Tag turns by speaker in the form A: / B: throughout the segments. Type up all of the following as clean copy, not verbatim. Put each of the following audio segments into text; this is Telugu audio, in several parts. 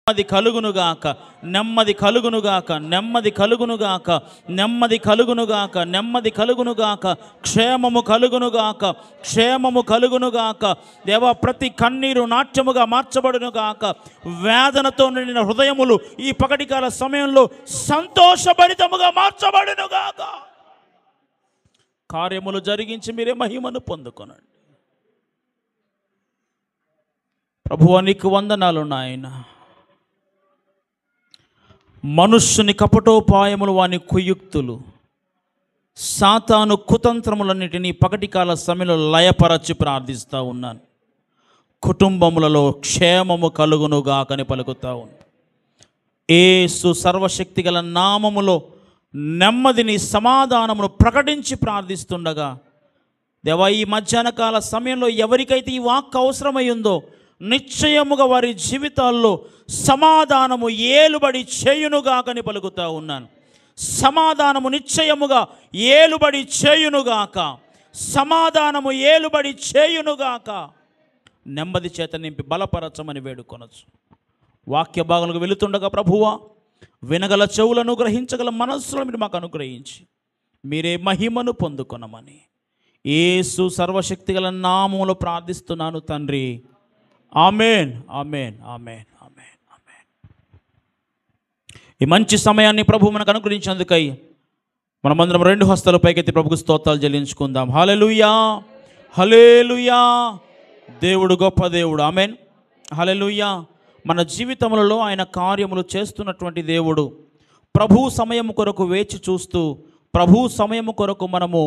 A: నెమ్మది కలుగునుగాక, నెమ్మది కలుగునుగాక, నెమ్మది కలుగునుగాక, నెమ్మది కలుగునుగాక, నెమ్మది కలుగునుగాక, క్షేమము కలుగునుగాక, క్షేమము కలుగునుగాక. దేవా, ప్రతి కన్నీరు నాట్యముగా మార్చబడునుగాక. వేదనతో నిండిన హృదయములు ఈ పగటికాల సమయంలో సంతోషభరితముగా మార్చబడునుగాక. కార్యములు జరిగించి మీరే మహిమను పొందుకొనండి. ప్రభువా, నీకు వందనాలు నాయన. మనుష్యుని కపటోపాయములు, వాని కుయుక్తులు, సాతాను కుతంత్రములన్నిటినీ పగటికాల సమయంలో లయపరచి ప్రార్థిస్తూ ఉన్నాను. కుటుంబములలో క్షేమము కలుగునుగాకని పలుకుతా ఉన్నాను. యేసు సర్వశక్తి గల నామములో నెమ్మదిని, సమాధానమును ప్రకటించి ప్రార్థిస్తుండగా, దేవా, ఈ మధ్యాహ్న కాల సమయంలో ఎవరికైతే ఈ వాక్కు అవసరమై ఉందో నిశ్చయముగా వారి జీవితాల్లో సమాధానము ఏలుబడి చేయునుగాకని పలుకుతూ ఉన్నాను. సమాధానము నిశ్చయముగా ఏలుబడి చేయునుగాక, సమాధానము ఏలుబడి చేయునుగాక. నెమ్మది చేత నింపి బలపరచమని వేడుకొనొచ్చు. వాక్య భాగాలకు వెళుతుండగా ప్రభువా, వినగల చెవులను, గ్రహించగల మనస్సులను మీరు మాకు అనుగ్రహించి మీరే మహిమను పొందుకొనమని యేసు సర్వశక్తి గల నామములో ప్రార్థిస్తున్నాను తండ్రి. ఆమేన్, ఆమేన్, ఆమేన్, ఆమేన్, ఆమేన్. ఈ మంచి సమయాన్ని ప్రభు మనకు అనుగ్రహించినందుకై మనమందరం రెండు హస్తాలు పైకెత్తి ప్రభుకు స్తోత్రాలు చెల్లించుకుందాం. హల్లెలూయా, హల్లెలూయా. దేవుడు గొప్ప దేవుడు. ఆమేన్, హల్లెలూయా. మన జీవితములలో ఆయన కార్యములు చేస్తున్నటువంటి దేవుడు. ప్రభు సమయం కొరకు వేచి చూస్తూ, ప్రభు సమయం కొరకు మనము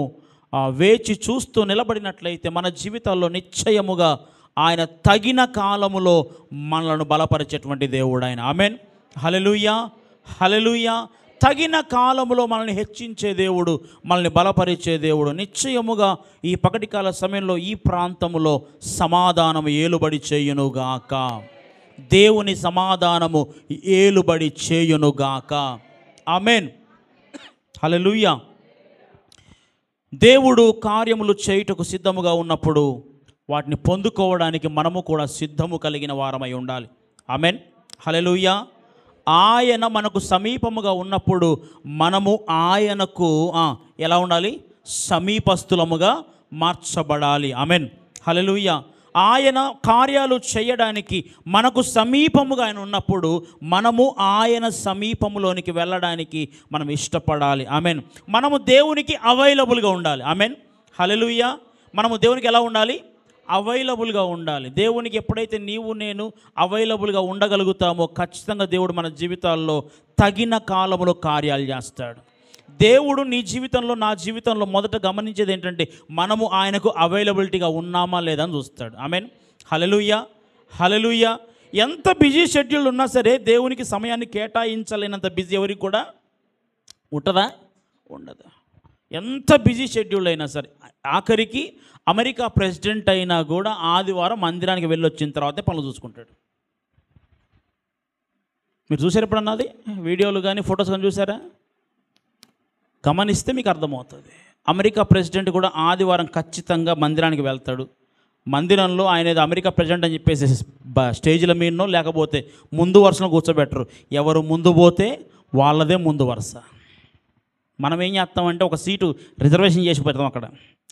A: వేచి చూస్తూ నిలబడినట్లయితే మన జీవితాల్లో నిశ్చయముగా ఆయన తగిన కాలములో మనలను బలపరిచేటువంటి దేవుడు ఆయన. ఆమేన్, హల్లెలూయా, హల్లెలూయా. తగిన కాలములో మనల్ని హెచ్చించే దేవుడు, మనల్ని బలపరిచే దేవుడు. నిశ్చయముగా ఈ పగటికాల సమయంలో ఈ ప్రాంతములో సమాధానము ఏలుబడి చేయునుగాక. దేవుని సమాధానము ఏలుబడి చేయునుగాక. ఆమేన్, హల్లెలూయా. దేవుడు కార్యములు చేయుటకు సిద్ధముగా ఉన్నప్పుడు వాటిని పొందుకోవడానికి మనము కూడా సిద్ధము కలిగిన వారమై ఉండాలి. ఆమేన్, హల్లెలూయా. ఆయన మనకు సమీపముగా ఉన్నప్పుడు మనము ఆయనకు ఎలా ఉండాలి? సమీపస్థులముగా మార్చబడాలి. ఆమేన్, హల్లెలూయా. ఆయన కార్యాలు చేయడానికి మనకు సమీపముగా ఆయన ఉన్నప్పుడు మనము ఆయన సమీపములోనికి వెళ్ళడానికి మనం ఇష్టపడాలి. ఆమేన్. మనము దేవునికి అవైలబుల్గా ఉండాలి. ఆమేన్, హల్లెలూయా. మనము దేవునికి ఎలా ఉండాలి? అవైలబుల్గా ఉండాలి. దేవునికి ఎప్పుడైతే నీవు నేను అవైలబుల్గా ఉండగలుగుతామో ఖచ్చితంగా దేవుడు మన జీవితాల్లో తగిన కాలములో కార్యాలు చేస్తాడు. దేవుడు నీ జీవితంలో, నా జీవితంలో మొదట గమనించేది ఏంటంటే మనము ఆయనకు అవైలబిలిటీగా ఉన్నామా లేదా అని చూస్తాడు. ఆమేన్, హల్లెలూయా, హల్లెలూయా. ఎంత బిజీ షెడ్యూల్ ఉన్నా సరే దేవునికి సమయాన్ని కేటాయించలేనంత బిజీ ఎవరికి కూడా ఉంటుందా? ఉండదు. ఎంత బిజీ షెడ్యూల్ అయినా సరే, ఆఖరికి అమెరికా ప్రెసిడెంట్ అయినా కూడా ఆదివారం మందిరానికి వెళ్ళొచ్చిన తర్వాతే పనులు చూసుకుంటాడు. మీరు చూసారు ఎప్పుడన్నది? వీడియోలు కానీ ఫొటోస్ కానీ చూసారా? గమనిస్తే మీకు అర్థమవుతుంది. అమెరికా ప్రెసిడెంట్ కూడా ఆదివారం ఖచ్చితంగా మందిరానికి వెళ్తాడు. మందిరంలో ఆయన ఏదో అమెరికా ప్రెసిడెంట్ అని చెప్పేసి స్టేజ్ల మీదనో లేకపోతే ముందు వరుసలో కూర్చోబెట్టరు. ఎవరు ముందు పోతే వాళ్ళదే ముందు వరుస. మనం ఏం చేస్తామంటే ఒక సీటు రిజర్వేషన్ చేసి పెడతాం అక్కడ.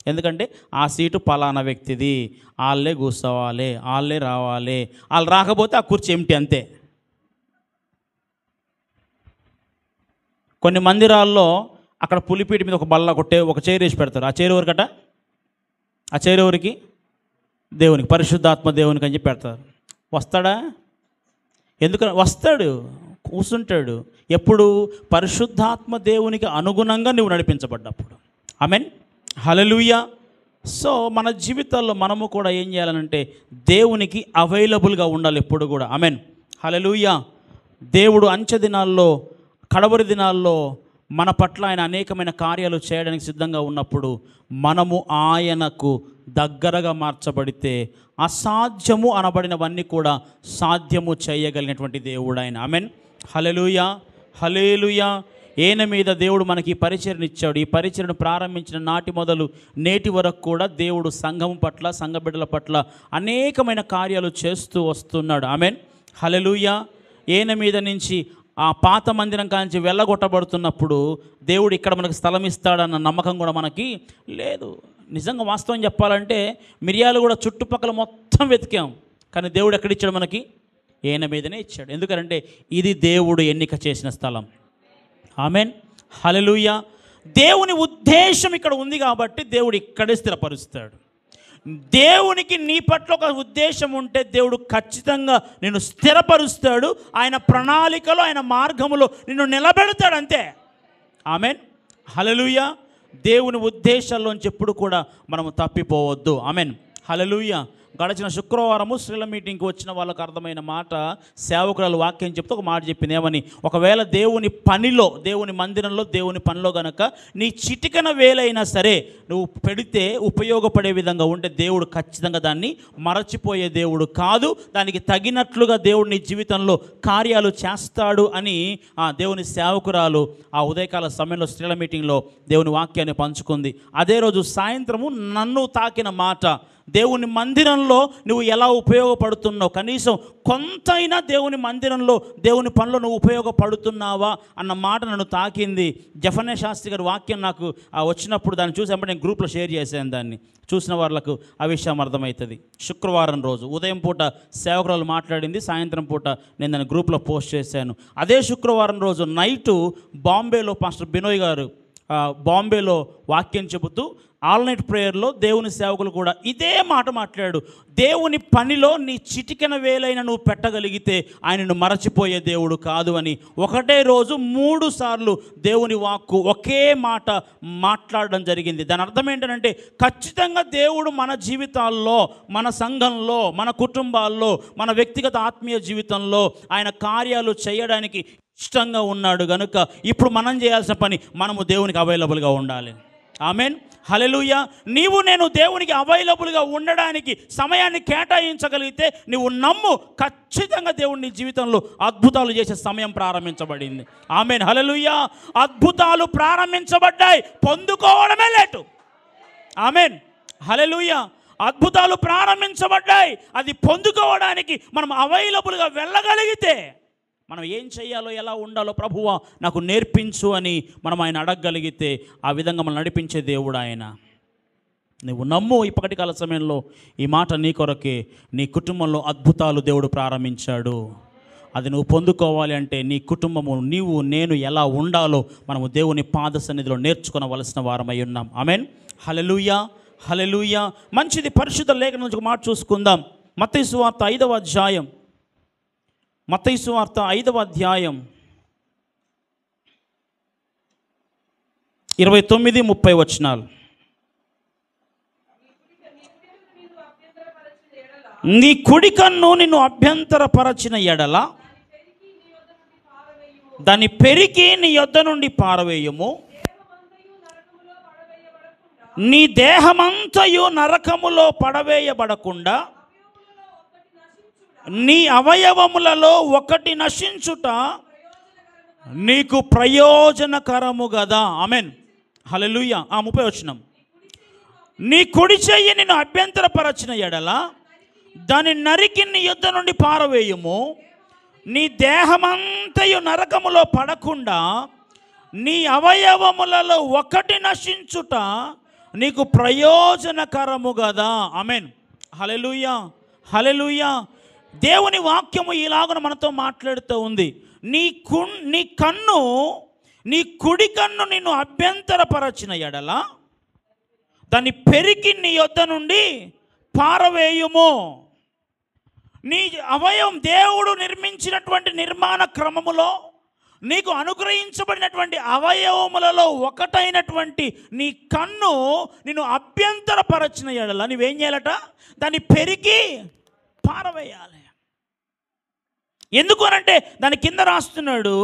A: ఎందుకంటే ఆ సీటు పలానా వ్యక్తిది, వాళ్ళే కూర్చోవాలి, వాళ్ళే రావాలి, వాళ్ళు రాకపోతే ఆ కుర్చీ ఎంటీ అంతే. కొన్ని మందిరాల్లో అక్కడ పులిపీటి మీద ఒక బల్ల ఒక చైర్ వేసి పెడతారు. ఆ చైర్ ఎవరికట? ఆ చైర్ ఎవరికి? దేవునికి, పరిశుద్ధాత్మ దేవునికి అని చెప్పి పెడతారు. వస్తాడా? ఎందుకని వస్తాడు? కూర్చుంటాడు. ఎప్పుడు? పరిశుద్ధాత్మ దేవునికి అనుగుణంగా నువ్వు నడిపించబడ్డప్పుడు. ఆమేన్, హల్లెలూయా. సో మన జీవితాల్లో మనము కూడా ఏం చేయాలనంటే దేవునికి అవైలబుల్గా ఉండాలి ఎప్పుడు కూడా. ఆమేన్, హల్లెలూయా. దేవుడు అంచె దినాల్లో, కడవరి దినాల్లో మన పట్ల ఆయన అనేకమైన కార్యాలు చేయడానికి సిద్ధంగా ఉన్నప్పుడు మనము ఆయనకు దగ్గరగా మార్చబడితే అసాధ్యము అనబడినవన్నీ కూడా సాధ్యము చేయగలిగినటువంటి దేవుడు ఆయన. ఆమేన్, హల్లెలూయా, హల్లెలూయా. ఈయన మీద దేవుడు మనకి ఈ పరిచర్యను ఇచ్చాడు. ఈ పరిచర్యను ప్రారంభించిన నాటి మొదలు నేటి వరకు కూడా దేవుడు సంఘం పట్ల, సంఘ బిడ్డల పట్ల అనేకమైన కార్యాలు చేస్తూ వస్తున్నాడు. ఆమేన్, హల్లెలూయా. ఈయన మీద నుంచి ఆ పాత మందిరం కాంచి వెళ్ళగొట్టబడుతున్నప్పుడు దేవుడు ఇక్కడ మనకు స్థలం ఇస్తాడన్న నమ్మకం కూడా మనకి లేదు. నిజంగా వాస్తవం చెప్పాలంటే మిరియాలు కూడా చుట్టుపక్కల మొత్తం వెతికాం, కానీ దేవుడు ఎక్కడిచ్చాడు మనకి? ఈయన మీదనే ఇచ్చాడు. ఎందుకంటే ఇది దేవుడు ఎన్నిక చేసిన స్థలం. ఆమెన్, హల్లెలూయా. దేవుని ఉద్దేశం ఇక్కడ ఉంది కాబట్టి దేవుడు ఇక్కడే స్థిరపరుస్తాడు. దేవునికి నీ పట్ల ఒక ఉద్దేశం ఉంటే దేవుడు ఖచ్చితంగా నిన్ను స్థిరపరుస్తాడు. ఆయన ప్రణాళికలో, ఆయన మార్గములో నిన్ను నిలబెడతాడు, అంతే. ఆమెన్, హల్లెలూయా. దేవుని ఉద్దేశాల్లోంచి ఎప్పుడు కూడా మనము తప్పిపోవద్దు. ఆమెన్, హల్లెలూయా. గడిచిన శుక్రవారము స్త్రీల మీటింగ్కి వచ్చిన వాళ్ళకు అర్థమైన మాట, సేవకురాలు వాక్యం చెప్తే ఒక మాట చెప్పింది. ఏమని? ఒకవేళ దేవుని పనిలో, దేవుని మందిరంలో, దేవుని పనిలో గనక నీ చిటికన వేలైనా సరే నువ్వు పెడితే ఉపయోగపడే విధంగా ఉంటే దేవుడు ఖచ్చితంగా దాన్ని మరచిపోయే దేవుడు కాదు. దానికి తగినట్లుగా దేవుడు నీ జీవితంలో కార్యాలు చేస్తాడు అని దేవుని సేవకురాలు ఆ ఉదయకాల సమయంలో స్త్రీల మీటింగ్లో దేవుని వాక్యాన్ని పంచుకుంది. అదే రోజు సాయంత్రము నన్ను తాకిన మాట, దేవుని మందిరంలో నువ్వు ఎలా ఉపయోగపడుతున్నావు, కనీసం కొంతైనా దేవుని మందిరంలో, దేవుని పనిలో నువ్వు ఉపయోగపడుతున్నావా అన్న మాట నన్ను తాకింది. జఫన్యా శాస్త్రి గారి వాక్యం నాకు వచ్చినప్పుడు దాన్ని చూసినప్పుడు నేను గ్రూప్లో షేర్ చేశాను. దాన్ని చూసిన వాళ్ళకు ఆ విషయం అర్థమవుతుంది. శుక్రవారం రోజు ఉదయం పూట సేవకురాలు మాట్లాడింది, సాయంత్రం పూట నేను దాన్ని గ్రూప్లో పోస్ట్ చేశాను. అదే శుక్రవారం రోజు నైటు బాంబేలో పాస్టర్ బినోయ్ గారు బాంబేలో వాక్యం చెబుతూ ఆల్ నైట్ ప్రేయర్లో దేవుని సేవకులు కూడా ఇదే మాట మాట్లాడు. దేవుని పనిలో నీ చిటికెన వేలైనా నువ్వు పెట్టగలిగితే ఆయనను మరచిపోయే దేవుడు కాదు అని. ఒకటే రోజు 3 సార్లు దేవుని వాక్కు ఒకే మాట మాట్లాడడం జరిగింది. దాని అర్థం ఏంటంటే ఖచ్చితంగా దేవుడు మన జీవితాల్లో, మన సంఘంలో, మన కుటుంబాల్లో, మన వ్యక్తిగత ఆత్మీయ జీవితంలో ఆయన కార్యాలు చేయడానికి ఇష్టంగా ఉన్నాడు. కనుక ఇప్పుడు మనం చేయాల్సిన పని, మనము దేవునికి అవైలబుల్గా ఉండాలి. ఆమెన్, హల్లెలూయా. నీవు నేను దేవునికి అవైలబుల్గా ఉండడానికి సమయాన్ని కేటాయించగలిగితే నువ్వు నమ్ము, ఖచ్చితంగా దేవుడు నీ జీవితంలో అద్భుతాలు చేసే సమయం ప్రారంభించబడింది. ఆమెన్, హల్లెలూయా. అద్భుతాలు ప్రారంభించబడ్డాయి, పొందుకోవడమే లేటు. ఆమెన్, హల్లెలూయా. అద్భుతాలు ప్రారంభించబడ్డాయి, అది పొందుకోవడానికి మనం అవైలబుల్గా వెళ్ళగలిగితే మనం ఏం చేయాలో, ఎలా ఉండాలో ప్రభువా నాకు నేర్పించు అని మనం ఆయన అడగగలిగితే ఆ విధంగా మనం నడిపించే దేవుడు ఆయన. నువ్వు నమ్ము. ఇప్పటి కాల సమయంలో ఈ మాట నీ కొరకే. నీ కుటుంబంలో అద్భుతాలు దేవుడు ప్రారంభించాడు. అది నువ్వు పొందుకోవాలి అంటే నీ కుటుంబము, నీవు, నేను ఎలా ఉండాలో మనము దేవుని పాద సన్నిధిలో నేర్చుకోవలసిన వారమై ఉన్నాం. ఆమెన్, హల్లెలూయా, హల్లెలూయా. మంచిది. పరిశుద్ధ లేఖనం నుంచి ఒక మాట చూసుకుందాం. మత్తయి సువార్త 5వ అధ్యాయం, మత్తయి సువార్త 5వ అధ్యాయం 29-30 వచనాలు. నీ కుడి కన్ను నిన్ను అభ్యంతరపరచిన ఎడల దాన్ని పెరికి నీ యొద్ద నుండి పారవేయము. నీ దేహమంతయు నరకములో పడవేయబడకుండా నీ అవయవములలో ఒకటి నశించుట నీకు ప్రయోజనకరము కదా. ఆమెన్, హల్లెలూయా. 30 వచనం. నీ కుడి చెయ్యి నిన్ను అభ్యంతరపరచిన ఎడల దాని నరికి నీ యొద్ద నుండి పారవేయము. నీ దేహమంతయు నరకములో పడకుండా నీ అవయవములలో ఒకటి నశించుట నీకు ప్రయోజనకరము కదా. ఆమెన్, హల్లెలూయా, హల్లెలూయా. దేవుని వాక్యము ఇలాగ మనతో మాట్లాడుతూ ఉంది. నీ కన్ను, నీ కుడి కన్ను నిన్ను అభ్యంతరపరచిన ఎడల దాన్ని పెరికి నీ యొద్ద నుండి పారవేయుము. నీ అవయవం దేవుడు నిర్మించినటువంటి నిర్మాణ క్రమములో నీకు అనుగ్రహించబడినటువంటి అవయవములలో ఒకటైనటువంటి నీ కన్ను నిన్ను అభ్యంతరపరచిన ఎడల నువ్వేం చేయాలట? దాన్ని పెరికి పారవేయాలి. ఎందుకు అనంటే దాని కింద రాస్తున్నాడు,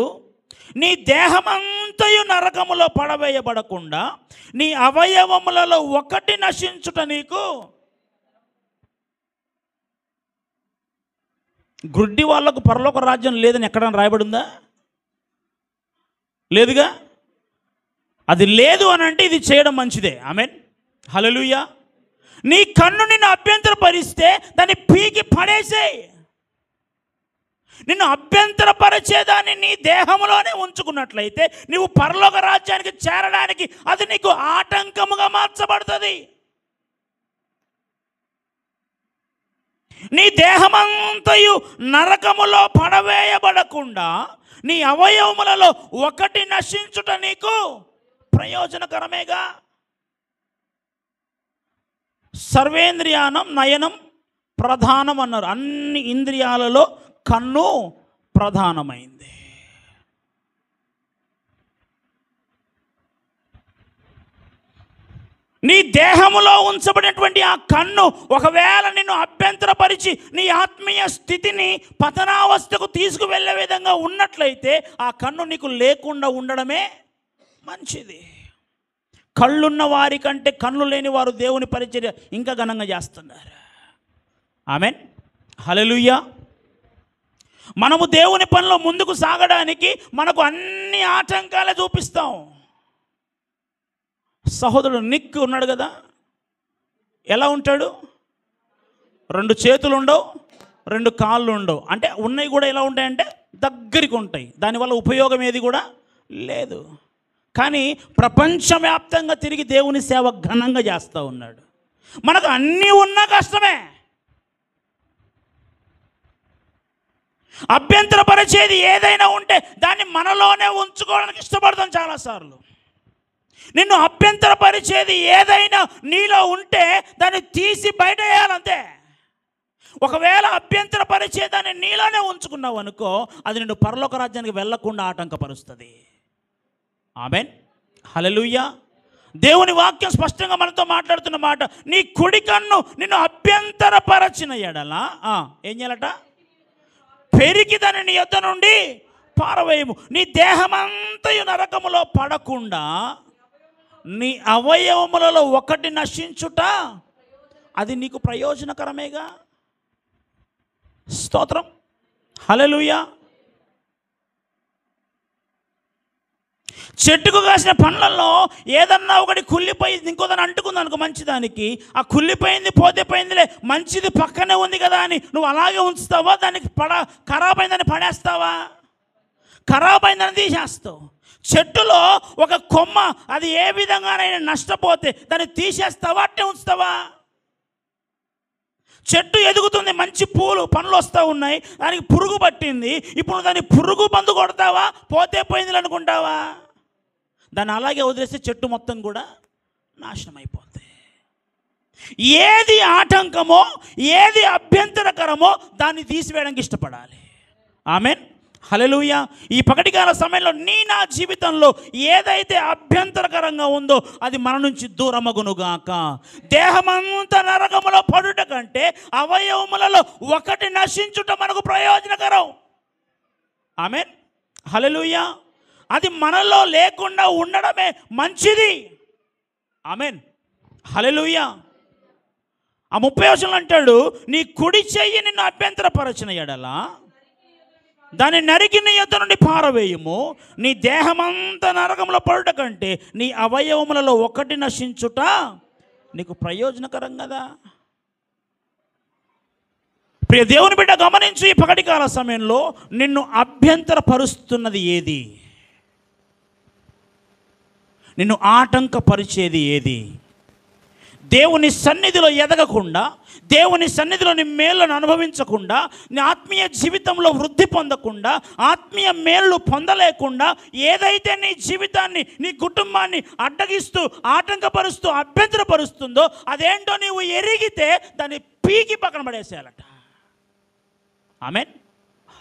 A: నీ దేహమంతయు నరకములో పడవేయబడకుండా నీ అవయవములలో ఒకటి నశించుట నీకు. గుడ్డి వాళ్ళకు పరలోక రాజ్యం లేదని ఎక్కడైనా రాయబడిందా? లేదుగా. అది లేదు అని అంటే ఇది చేయడం మంచిదే. ఆమెన్, హల్లెలూయా. నీ కన్ను నిన్ను అభ్యంతరపరిస్తే దాన్ని పీకి పడేసేయి. నిన్ను అభ్యంతరపరిచేదాన్ని నీ దేహంలోనే ఉంచుకున్నట్లయితే నీవు పరలోక రాజ్యానికి చేరడానికి అది నీకు ఆటంకముగా మార్చబడుతుంది. నీ దేహమంతయు నరకములో పడవేయబడకుండా నీ అవయవములలో ఒకటి నశించుట నీకు ప్రయోజనకరమేగా. సర్వేంద్రియానం నయనం ప్రధానం అన్నారు. అన్ని ఇంద్రియాలలో కన్ను ప్రధానమైంది. నీ దేహములో ఉంచబడినటువంటి ఆ కన్ను ఒకవేళ నిన్ను అభ్యంతరపరిచి నీ ఆత్మీయ స్థితిని పతనావస్థకు తీసుకువెళ్ళే విధంగా ఉన్నట్లయితే ఆ కన్ను నీకు లేకుండా ఉండడమే మంచిది. కళ్ళున్న వారి కంటే కళ్ళు లేని వారు దేవుని పరిచర్య ఇంకా ఘనంగా చేస్తున్నారు. ఆమేన్, హల్లెలూయా. మనము దేవుని పనిలో ముందుకు సాగడానికి మనకు అన్ని ఆటంకాలే చూపిస్తాం. సహోదరుడు నిక్ ఉన్నాడు కదా, ఎలా ఉంటాడు? 2 చేతులు ఉండవు, 2 కాళ్ళు ఉండవు. అంటే ఉన్నాయి కూడా ఎలా ఉంటాయంటే దగ్గరికి ఉంటాయి. దానివల్ల ఉపయోగం ఏది కూడా లేదు. కానీ ప్రపంచవ్యాప్తంగా తిరిగి దేవుని సేవ ఘనంగా చేస్తూ ఉన్నాడు. మనకు అన్నీ ఉన్నా కష్టమే. అభ్యంతరపరిచేది ఏదైనా ఉంటే దాన్ని మనలోనే ఉంచుకోవడానికి ఇష్టపడతాం చాలాసార్లు. నిన్ను అభ్యంతరపరిచేది ఏదైనా నీలో ఉంటే దాన్ని తీసి బయట వేయాలంతే. ఒకవేళ అభ్యంతరపరిచేదాన్ని నీలోనే ఉంచుకున్నావు అనుకో, అది నిన్ను పరలోక రాజ్యానికి వెళ్లకుండా ఆటంకపరుస్తుంది. ఆమేన్, హల్లెలూయా. దేవుని వాక్యం స్పష్టంగా మనతో మాట్లాడుతున్న మాట, నీ కుడి కన్ను నిన్ను అభ్యంతరపరచిన ఎడల ఏం చేయాలట? పెరికి దాన్ని నీ యొద్ద నుండి పారవేయము. నీ దేహమంతయు నరకములో పడకుండా నీ అవయవములలో ఒకటి నశించుట అది నీకు ప్రయోజనకరమేగా. స్తోత్రం, హల్లెలూయా. చెట్టుకు కాసిన పండ్లలో ఏదన్నా ఒకటి కుళ్ళిపోయింది, ఇంకోదాన్ని అంటుకుంది అనుకో మంచిదానికి, ఆ కుళ్ళిపోయింది పోతే పోయిందిలే, మంచిది పక్కనే ఉంది కదా అని నువ్వు అలాగే ఉంచుతావా? దానికి ఖరాబ్ అయిందని పడేస్తావా? ఖరాబ్ అయిందని తీసేస్తావు. చెట్టులో ఒక కొమ్మ అది ఏ విధంగానైనా నష్టపోతే దాన్ని తీసేస్తావా, అట్టే ఉంచుతావా? చెట్టు ఎదుగుతుంది, మంచి పూలు పండ్లు వస్తూ ఉన్నాయి, దానికి పురుగు పట్టింది, ఇప్పుడు దాన్ని పురుగు మందు కొడతావా, పోతే పోయింది అనుకుంటావా? దాన్ని అలాగే వదిలేస్తే చెట్టు మొత్తం కూడా నాశనం అయిపోతుంది. ఏది ఆటంకమో ఏది అభ్యంతరకరమో దాన్ని తీసివేయడానికి ఇష్టపడాలి. ఆమేన్, హల్లెలూయా. ఈ పగటికాల సమయంలో నా జీవితంలో ఏదైతే అభ్యంతరకరంగా ఉందో అది మన నుంచి దూరమగునుగాక. దేహమంతా నరకములో పడుట కంటే అవయవములలో ఒకటి నశించుట మనకు ప్రయోజనకరం. ఆమేన్, హల్లెలూయా. అది మనలో లేకుండా ఉండడమే మంచిది. ఆమేన్, హల్లెలూయా. ఆ 30వ వచనంలో అంటాడు, నీ కుడి చెయ్యి నిన్ను అభ్యంతరపరచిన ఎడల దాన్ని నరికి నీ యొద్ద నుండి పారవేయము. నీ దేహమంతా నరకంలో పడుట కంటే నీ అవయవములలో ఒకటి నశించుట నీకు ప్రయోజనకరం కదా. ప్రియ దేవుని బిడ్డ గమనించు, ఈ పగటికాల సమయంలో నిన్ను అభ్యంతరపరుస్తున్నది ఏది? నిన్ను ఆటంకపరిచేది ఏది? దేవుని సన్నిధిలో ఎదగకుండా, దేవుని సన్నిధిలో నీ మేళ్లను అనుభవించకుండా, నీ ఆత్మీయ జీవితంలో వృద్ధి పొందకుండా, ఆత్మీయ మేళ్ళు పొందలేకుండా ఏదైతే నీ జీవితాన్ని, నీ కుటుంబాన్ని అడ్డగిస్తూ, ఆటంకపరుస్తూ, అభ్యంతరపరుస్తుందో అదేంటో నీవు ఎరిగితే దాన్ని పీకి పక్కన పడేసేయాలట. ఆమేన్,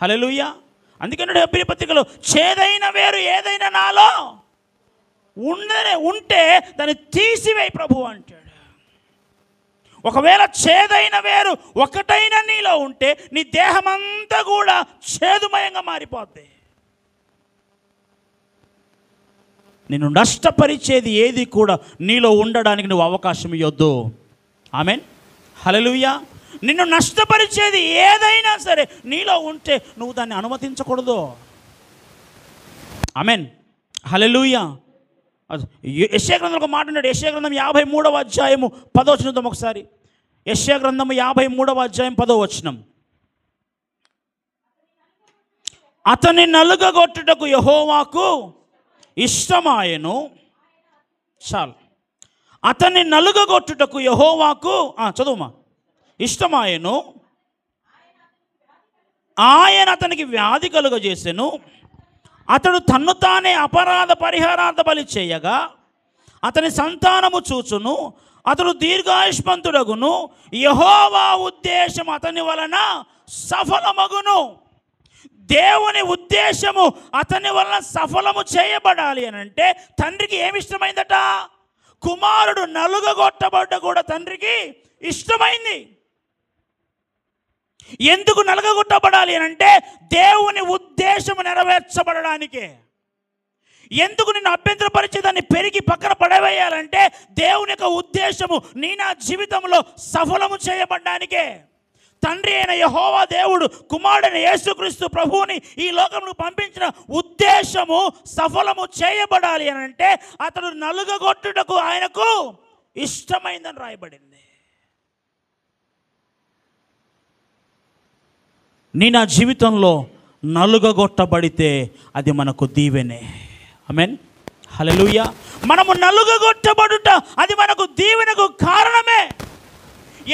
A: హల్లెలూయా. అందుకని హెబ్రీ పత్రికలో చేదైన వేరు ఏదైనా నాలో ఉంటే దాన్ని తీసివేయి ప్రభు అంటాడు. ఒకవేళ చేదైన వేరు ఒకటైనా నీలో ఉంటే నీ దేహమంతా కూడా చేదుమయంగా మారిపోద్ది. నిన్ను నష్టపరిచేది ఏది కూడా నీలో ఉండడానికి నువ్వు అవకాశం ఇవ్వద్దు. ఆమేన్, హల్లెలూయా. నిన్ను నష్టపరిచేది ఏదైనా సరే నీలో ఉంటే నువ్వు దాన్ని అనుమతించకూడదు. ఆమేన్, హల్లెలూయా. యెషయా గ్రంథంలో ఒక మాట ఉన్నాడు. యెషయా గ్రంథం 53వ అధ్యాయము 10వ వచనం ఒకసారి. యెషయా గ్రంథం 53వ అధ్యాయం 10వ వచనం. అతని నలుగగొట్టుటకు యెహోవాకు ఇష్టమాయెను. చాలు. అతన్ని నలుగగొట్టుటకు యెహోవాకు చదువుమా ఇష్టమాయెను. ఆయన అతనికి వ్యాధి కలుగజేసెను. అతడు తన్ను తానే అపరాధ పరిహారార్థ బలి చేయగా అతని సంతానము చూచును. అతడు దీర్ఘాయుష్మంతుడగును. యెహోవా ఉద్దేశం అతని వలన సఫలమగును. దేవుని ఉద్దేశము అతని వలన సఫలము చేయబడాలి అని అంటే తండ్రికి ఏమి ఇష్టమైందట? కుమారుడు నలుగగొట్టబడ్డ కూడా తండ్రికి ఇష్టమైంది. ఎందుకు నలుగగొట్టబడాలి అని అంటే దేవుని ఉద్దేశము నెరవేర్చబడడానికే. ఎందుకు నిన్ను అభ్యంతరపరిచేదాన్ని పెరిగి పక్కన పడవేయాలంటే దేవుని యొక్క ఉద్దేశము నా జీవితంలో సఫలము చేయబడ్డానికే. తండ్రి అయిన యెహోవా దేవుడు కుమారుడైన యేసుక్రీస్తు ప్రభువుని ఈ లోకంలో పంపించిన ఉద్దేశము సఫలము చేయబడాలి అని అంటే అతడు నలుగగొట్టుటకు ఆయనకు ఇష్టమైందని రాయబడింది. నా జీవితంలో నలుగగొట్టబడితే అది మనకు దీవెనే. ఆమేన్, హల్లెలూయా. మనము నలుగగొట్టబడుట అది మనకు దీవెనకు కారణమే.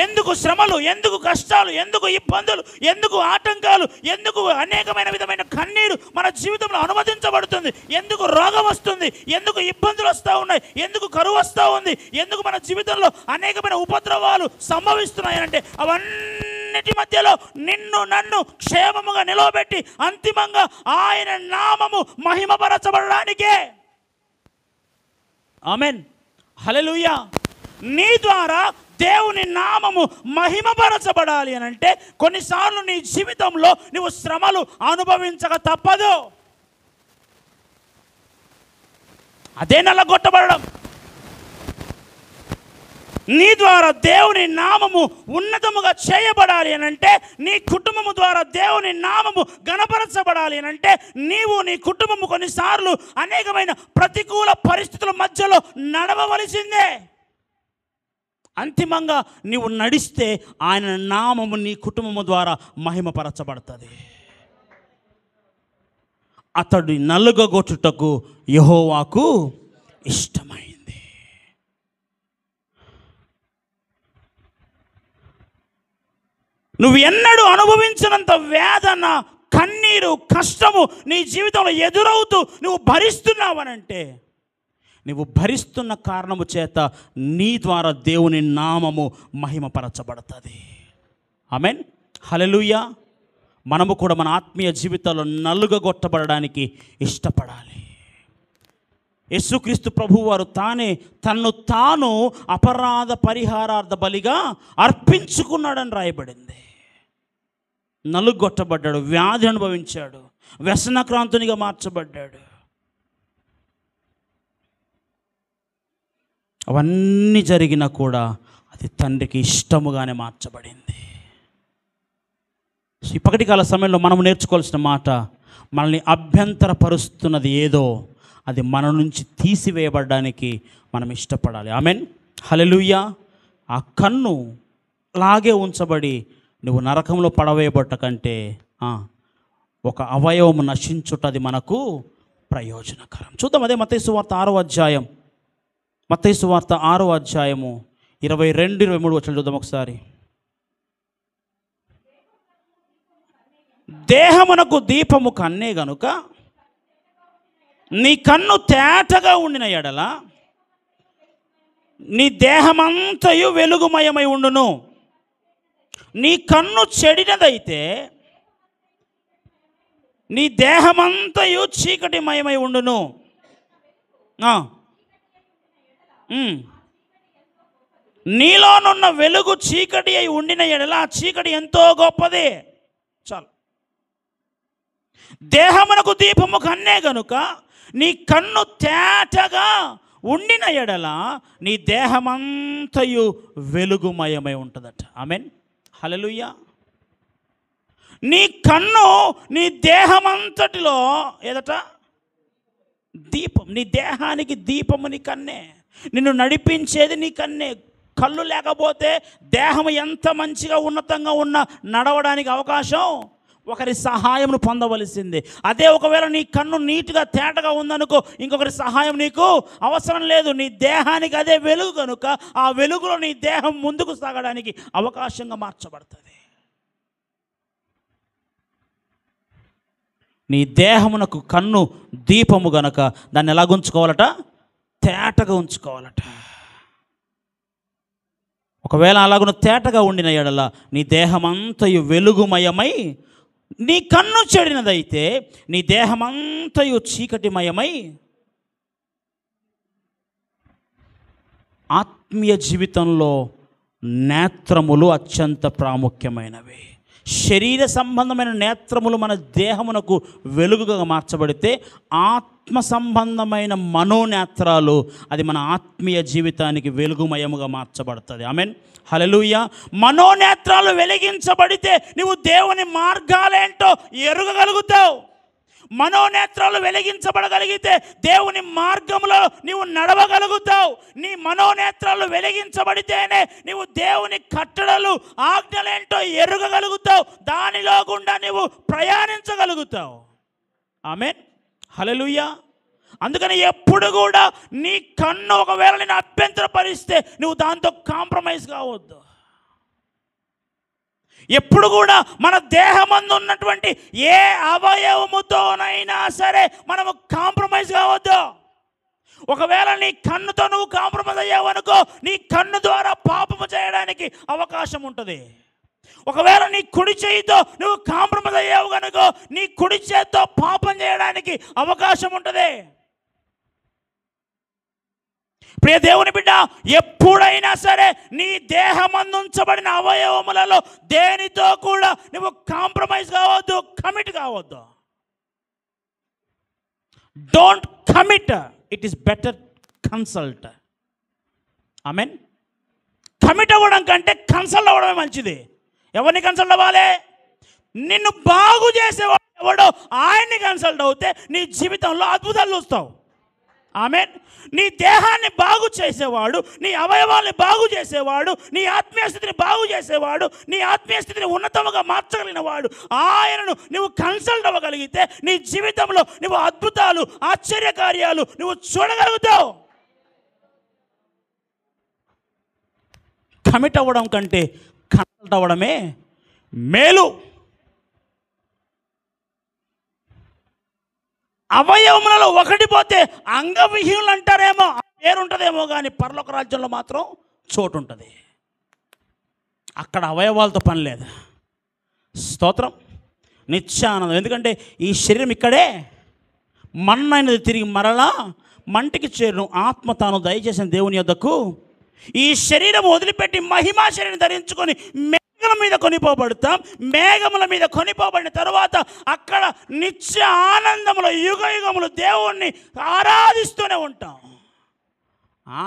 A: ఎందుకు శ్రమలు, ఎందుకు కష్టాలు, ఎందుకు ఇబ్బందులు, ఎందుకు ఆటంకాలు, ఎందుకు అనేకమైన విధమైన కన్నీరు మన జీవితంలో అనుమతించబడుతుంది, ఎందుకు రోగం వస్తుంది, ఎందుకు ఇబ్బందులు వస్తూ ఉన్నాయి, ఎందుకు కరువు వస్తూ ఉంది, ఎందుకు మన జీవితంలో అనేకమైన ఉపద్రవాలు సంభవిస్తున్నాయంటే అవన్నిటి మధ్యలో నిన్ను నన్ను క్షేమముగా నిలవబెట్టి అంతిమంగా ఆయన నామము మహిమపరచబడడానికే. ఆమేన్, హల్లెలూయా. నీ ద్వారా దేవుని నామము మహిమపరచబడాలి అని అంటే కొన్నిసార్లు నీ జీవితంలో నువ్వు శ్రమలు అనుభవించక తప్పదు. అదే నల్లగొట్టబడడం. నీ ద్వారా దేవుని నామము ఉన్నతముగా చేయబడాలి అని అంటే, నీ కుటుంబము ద్వారా దేవుని నామము గణపరచబడాలి అని అంటే నీవు నీ కుటుంబము కొన్నిసార్లు అనేకమైన ప్రతికూల పరిస్థితుల మధ్యలో నడవవలసిందే. అంతిమంగా నీవు నడిస్తే ఆయన నామము నీ కుటుంబము ద్వారా మహిమపరచబడుతుంది. అతడు నలుగగొట్టుటకు యెహోవాకు ఇష్టమైంది. నువ్వు ఎన్నడూ అనుభవించినంత వేదన, కన్నీరు, కష్టము నీ జీవితంలో ఎదురవుతూ నువ్వు భరిస్తున్నావనంటే నువ్వు భరిస్తున్న కారణము చేత నీ ద్వారా దేవుని నామము మహిమపరచబడుతుంది. ఆమేన్, హల్లెలూయా. మనము కూడా మన ఆత్మీయ జీవితాల్లో నలుగగొట్టబడడానికి ఇష్టపడాలి. యేసుక్రీస్తు ప్రభువారు తన్ను తాను అపరాధ పరిహారార్థ బలిగా అర్పించుకున్నాడని రాయబడింది. నలుగొట్టబడ్డాడు, వ్యాధి అనుభవించాడు, వ్యసనక్రాంతునిగా మార్చబడ్డాడు. అవన్నీ జరిగినా కూడా అది తండ్రికి ఇష్టముగానే మార్చబడింది. ఇప్పటి కాల సమయంలో మనం నేర్చుకోవాల్సిన మాట, మనల్ని అభ్యంతరపరుస్తున్నది ఏదో అది మన నుంచి తీసివేయబడడానికి మనం ఇష్టపడాలి. ఆమేన్, హల్లెలూయా. ఆ కన్ను లాగే ఉంచబడి నువ్వు నరకంలో పడవేయబట్ట కంటే ఒక అవయవము నశించుటది మనకు ప్రయోజనకరం. చూద్దాం. అదే మత్తయి సువార్త 6వ అధ్యాయం, మత్తయి సువార్త 6వ అధ్యాయము 22-23 వచనం చూద్దాం ఒకసారి. దేహమునకు దీపము కన్నే గనుక నీ కన్ను తేటగా ఉండిన ఎడల నీ దేహమంతయు వెలుగుమయమై ఉండును. నీ కన్ను చెడినదైతే నీ దేహమంతయు చీకటిమయమై ఉండును. నీలోనున్న వెలుగు చీకటి అయి ఉండిన ఎడల ఆ చీకటి ఎంతో గొప్పది. చాలు. దేహమునకు దీపము కన్నే గనుక నీ కన్ను తేటగా ఉండిన ఎడల నీ దేహమంతయు వెలుగుమయమై ఉంటుందట. ఆమేన్, హల్లెలూయా. నీ కన్ను నీ దేహమంతటిలో ఏదట? దీపం. నీ దేహానికి దీపము నీ కన్నే. నిన్ను నడిపించేది నీ కన్నే. కళ్ళు లేకపోతే దేహం ఎంత మంచిగా ఉన్నతంగా ఉన్న నడవడానికి అవకాశం ఒకరి సహాయంను పొందవలసిందే. అదే ఒకవేళ నీ కన్ను నీట్గా తేటగా ఉందనుకో, ఇంకొకరి సహాయం నీకు అవసరం లేదు. నీ దేహానికి అదే వెలుగు కనుక ఆ వెలుగులో నీ దేహం ముందుకు సాగడానికి అవకాశంగా మార్చబడుతుంది. నీ దేహమునకు కన్ను దీపము గనక దాన్ని ఎలాగ ఉంచుకోవాలట? తేటగా ఉంచుకోవాలట. ఒకవేళ అలాగున్న తేటగా ఉండిన ఎడల నీ దేహమంతయు వెలుగుమయమై, నీ కన్ను చెడినదైతే నీ దేహమంతయు చీకటిమయమై. ఆత్మీయ జీవితంలో నేత్రములు అత్యంత ప్రాముఖ్యమైనవి. శరీర సంబంధమైన నేత్రములు మన దేహమునకు వెలుగుగా మార్చబడితే, ఆత్మ సంబంధమైన మనోనేత్రాలు అది మన ఆత్మీయ జీవితానికి వెలుగుమయముగా మార్చబడుతుంది. ఆమేన్, హల్లెలూయా. మనోనేత్రాలు వెలిగించబడితే నువ్వు దేవుని మార్గాలేంటో ఎరుగగలుగుతావు. మనోనేత్రాలు వెలిగించబడగలిగితే దేవుని మార్గంలో నీవు నడవగలుగుతావు. నీ మనోనేత్రాలు వెలిగించబడితేనే నీవు దేవుని కట్టడలు ఆజ్ఞలేంటో ఎరుగగలుగుతావు. దానిలో గుండా నీవు ప్రయాణించగలుగుతావు. ఆమేన్, హల్లెలూయా. అందుకని ఎప్పుడు కూడా నీ కన్ను ఒకవేళ నేను అభ్యంతరపరిస్తే నువ్వు దాంతో కాంప్రమైజ్ కావద్దు. ఎప్పుడు కూడా మన దేహమందు ఉన్నటువంటి ఏ అవయవముతోనైనా సరే మనము కాంప్రమైజ్ కావద్దు. ఒకవేళ నీ కన్నుతో నువ్వు కాంప్రమైజ్ అయ్యావనుకో, నీ కన్ను ద్వారా పాపము చేయడానికి అవకాశం ఉంటుంది. ఒకవేళ నీ కుడి చేయితో నువ్వు కాంప్రమైజ్ అయ్యావు కనుకో, నీ కుడి చేతితో పాపం చేయడానికి అవకాశం ఉంటుంది. ప్రియ దేవుని బిడ్డ, ఎప్పుడైనా సరే నీ దేహమందుంచబడిన అవయవములలో దేనితో కూడా నువ్వు కాంప్రమైజ్ కావద్దు, కమిట్ కావద్దు. Don't commit, it is better consult. Amen. Commit అవ్వడం కంటే కన్సల్ట్ అవ్వడమే మంచిది. ఎవరిని కన్సల్ట్ అవ్వాలి? నిన్ను బాగు చేసేవాడు ఎవడో ఆయన్ని కన్సల్ట్ అవుతే నీ జీవితంలో అద్భుతాలు చూస్తావు. ఆమేన్. నీ దేహాన్ని బాగు చేసేవాడు, నీ అవయవాల్ని బాగు చేసేవాడు, నీ ఆత్మీయ స్థితిని బాగు చేసేవాడు, నీ ఆత్మీయ స్థితిని ఉన్నతముగా మార్చగలిగిన వాడు, ఆయనను నువ్వు కన్సల్ట్ అవ్వగలిగితే నీ జీవితంలో నువ్వు అద్భుతాలు, ఆశ్చర్యకార్యాలు నువ్వు చూడగలుగుతావు. కమిట్ అవ్వడం కంటే కన్సల్ట్ అవ్వడమే మేలు. అవయవములలో ఒకటి పోతే అంగవిహీనులు అంటారేమో, పేరుంటుందేమో, కానీ పరలోక రాజ్యంలో మాత్రం చోటు ఉంటుంది. అక్కడ అవయవాలతో పని లేదు. స్తోత్రం, నిత్యానందం. ఎందుకంటే ఈ శరీరం ఇక్కడే మన్నైనది తిరిగి మరలా మంటికి చేరును. ఆత్మ తాను దయచేసిన దేవుని యొద్దకు ఈ శరీరం వదిలిపెట్టి మహిమా శరీరం ధరించుకొని మేఘముల మీద కొనిపోబడతాం. మేఘముల మీద కొనిపోబడిన తరువాత అక్కడ నిత్య ఆనందములో యుగ యుగములు దేవుణ్ణి ఆరాధిస్తూనే ఉంటాం.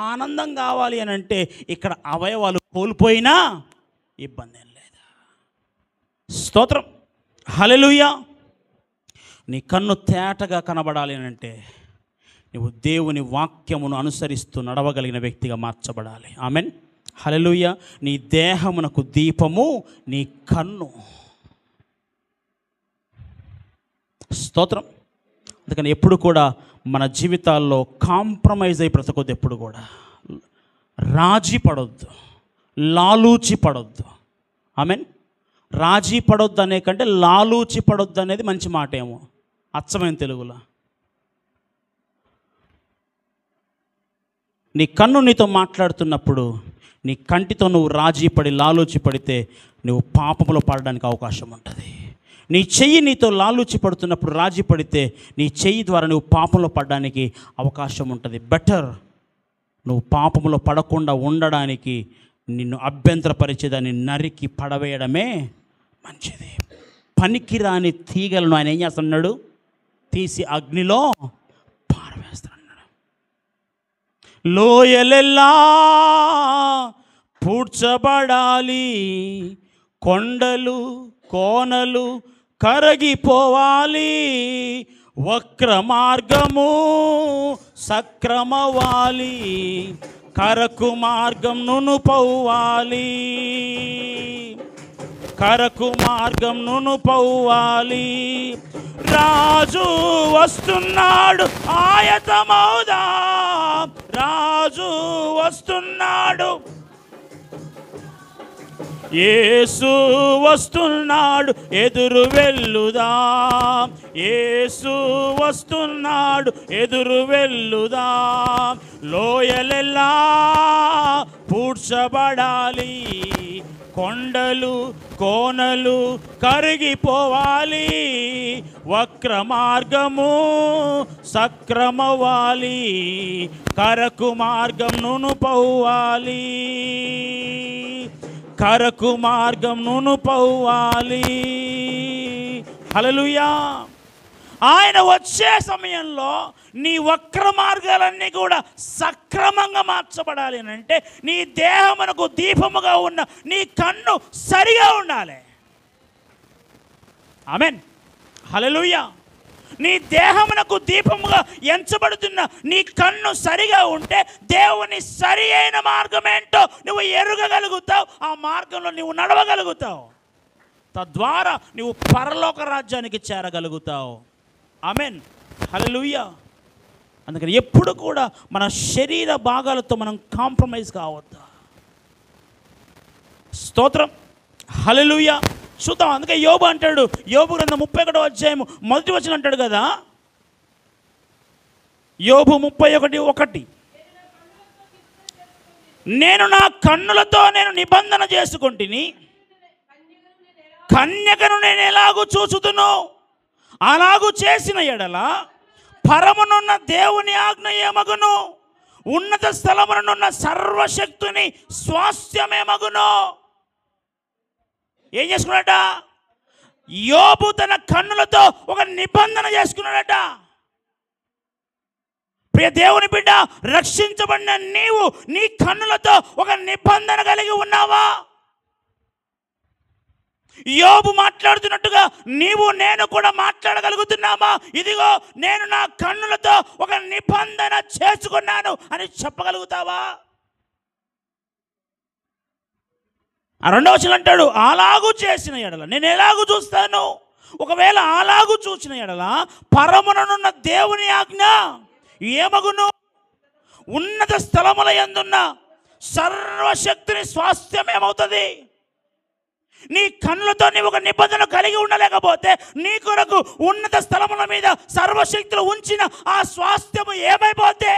A: ఆనందం కావాలి అని అంటే ఇక్కడ అవయవాలు కోల్పోయినా ఇబ్బంది ఏం లేదు. స్తోత్రం, హల్లెలూయా. నీ కన్ను తేటగా కనబడాలి అని అంటే నువ్వు దేవుని వాక్యమును అనుసరిస్తూ నడవగలిగిన వ్యక్తిగా మార్చబడాలి. ఆమెన్, హల్లెలూయా. నీ దేహమునకు దీపము నీ కన్ను. స్తోత్రం. అందుకని ఎప్పుడు కూడా మన జీవితాల్లో కాంప్రమైజ్ అయి బ్రతకొద్దు. ఎప్పుడు కూడా రాజీ పడొద్దు, లాలూచి పడొద్దు. ఆమెన్. రాజీ పడొద్దు అనే కంటే లాలూచి పడొద్దు అనేది మంచి మాట ఏమో అచ్చమైన తెలుగులో. నీ కన్ను నీతో మాట్లాడుతున్నప్పుడు నీ కంటితో నువ్వు రాజీ పడి లాలూచి పడితే నువ్వు పాపములో పడడానికి అవకాశం ఉంటుంది. నీ చెయ్యి నీతో లాలూచి పడుతున్నప్పుడు రాజీ పడితే నీ చెయ్యి ద్వారా నువ్వు పాపంలో పడడానికి అవకాశం ఉంటుంది. బెటర్ నువ్వు పాపంలో పడకుండా ఉండడానికి నిన్ను అభ్యంతరపరిచేదాన్ని నరికి పడవేయడమే మంచిది. పనికిరాని తీగలను ఆయన ఏం చేస్తున్నాడు? తీసి అగ్నిలో పారవేస్తున్నాడు. లోయలెల్లా పూడ్చబడాలి, కొండలు కోనలు కరగిపోవాలి, వక్ర మార్గము సక్రమవాలి, కరకు మార్గం నునుపవ్వాలి. కరకు మార్గం నునుపవ్వాలి. రాజు వస్తున్నాడు ఆయతమౌదా, రాజు వస్తున్నాడు, యేసు వస్తున్నాడు ఎదురు వెళ్ళుదాం, యేసు వస్తున్నాడు ఎదురు వెళ్ళుదాం. లోయలెల్లా పూడ్చబడాలి, కొండలు కోనలు కరిగిపోవాలి, వక్ర మార్గము సక్రమవాలి, కరకు మార్గం నునుపవ్వాలి, కరకు మార్గం నునుపవ్వాలి. హల్లెలూయా. ఆయన వచ్చే సమయంలో నీ వక్ర మార్గాలన్నీ కూడా సక్రమంగా మార్చబడాలి అని అంటే నీ దేహమునకు దీపముగా ఉన్న నీ కన్ను సరిగా ఉండాలి. ఆమేన్. హల్లెలూయా. నీ దేహమునకు దీపముగా ఎంచబడుతున్న నీ కన్ను సరిగా ఉంటే దేవుని సరి అయిన మార్గం ఏంటో నువ్వు ఎరుగగలుగుతావు, ఆ మార్గంలో నువ్వు నడవగలుగుతావు, తద్వారా నువ్వు పరలోక రాజ్యానికి చేరగలుగుతావు. ఆమేన్. హల్లెలూయా. అందుకని ఎప్పుడు కూడా మన శరీర భాగాలతో మనం కాంప్రమైజ్ కావద్దు. స్తోత్రం. హల్లెలూయా. చూద్దాం. అందుకే యోబు అంటాడు, యోబు గ్రంథం 31వ అధ్యాయము 1వ వచనం అంటాడు కదా, యోబు 31:1, నేను నా కన్నులతో నేను నిబంధన చేసుకుంటుని, కన్యకను నేను ఎలాగూ చూచుదును, అలాగూ చేసిన ఎడల పరమునున్న దేవుని ఆజ్ఞ ఏమగును, ఉన్నత స్థలమునున్న సర్వశక్తుని స్వాస్థ్యమేమగును. ఏం చేసుకున్నాడట? యోబు తన కన్నులతో ఒక నిబంధన చేసుకున్నాడట. ప్రియ దేవుని బిడ్డ, రక్షించబడిన నీవు నీ కన్నులతో ఒక నిబంధన కలిగి ఉన్నావా? యోబు మాట్లాడుతున్నట్టుగా నీవు నేను కూడా మాట్లాడగలుగుతున్నామా? ఇదిగో నేను నా కన్నులతో ఒక నిబంధన చేసుకున్నాను అని చెప్పగలుగుతావా? ఆ 2వ వచనం అంటాడు, అలాగూ చేసిన ఎడల నేను ఎలాగూ చూస్తాను. ఒకవేళ అలాగూ చూసిన ఎడల పరమునున్న దేవుని ఆజ్ఞ ఏమగును, ఉన్నత స్థలముల యందున్న సర్వశక్తిని స్వాస్థ్యం ఏమవుతుంది? నీ కన్నులతో నీవు ఒక నిబంధన కలిగి ఉండలేకపోతే నీ కొరకు ఉన్నత స్థలముల మీద సర్వశక్తులు ఉంచిన ఆ స్వాస్థ్యము ఏమైపోతే,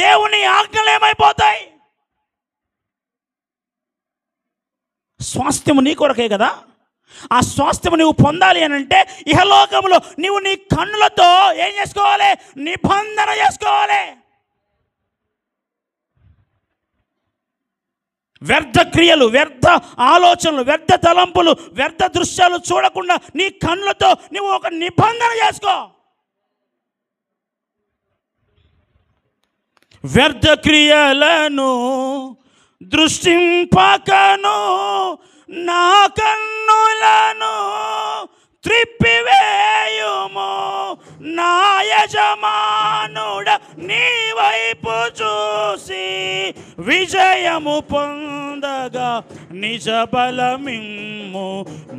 A: దేవుని ఆజ్ఞలు ఏమైపోతాయి? స్వాస్థ్యము నీ కొరకే కదా. ఆ స్వాస్థ్యము నువ్వు పొందాలి అని అంటే ఇహలోకములో నీవు నీ కన్నులతో ఏం చేసుకోవాలి? నిబంధన చేసుకోవాలి. వ్యర్థ క్రియలు, వ్యర్థ ఆలోచనలు, వ్యర్థ తలంపులు, వ్యర్థ దృశ్యాలు చూడకుండా నీ కన్నులతో నువ్వు ఒక నిబంధన చేసుకో. వ్యర్థ క్రియలను దృష్టింపకను నా కన్నులను త్రిప్పివేయుము, నా యజమానుడ నీ వైపు చూసి విజయము పొందగా నిజ బలమిమ్ము,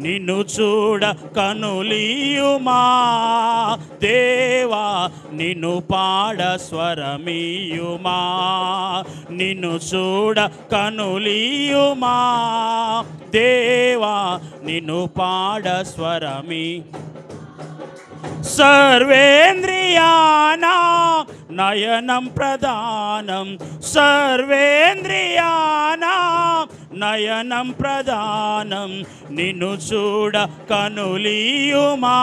A: నిన్ను చూడ కనులియుమా దేవా, నిన్ను పాడ స్వరమియుమా, నిన్ను చూడ కనులియుమా దేవా, నిన్ను పాడ స్వరమి. సర్వేంద్రియానా నయనం ప్రధానం, సర్వేంద్రియానా నయనం ప్రధానం, నిన్ను చూడ కనులియుమా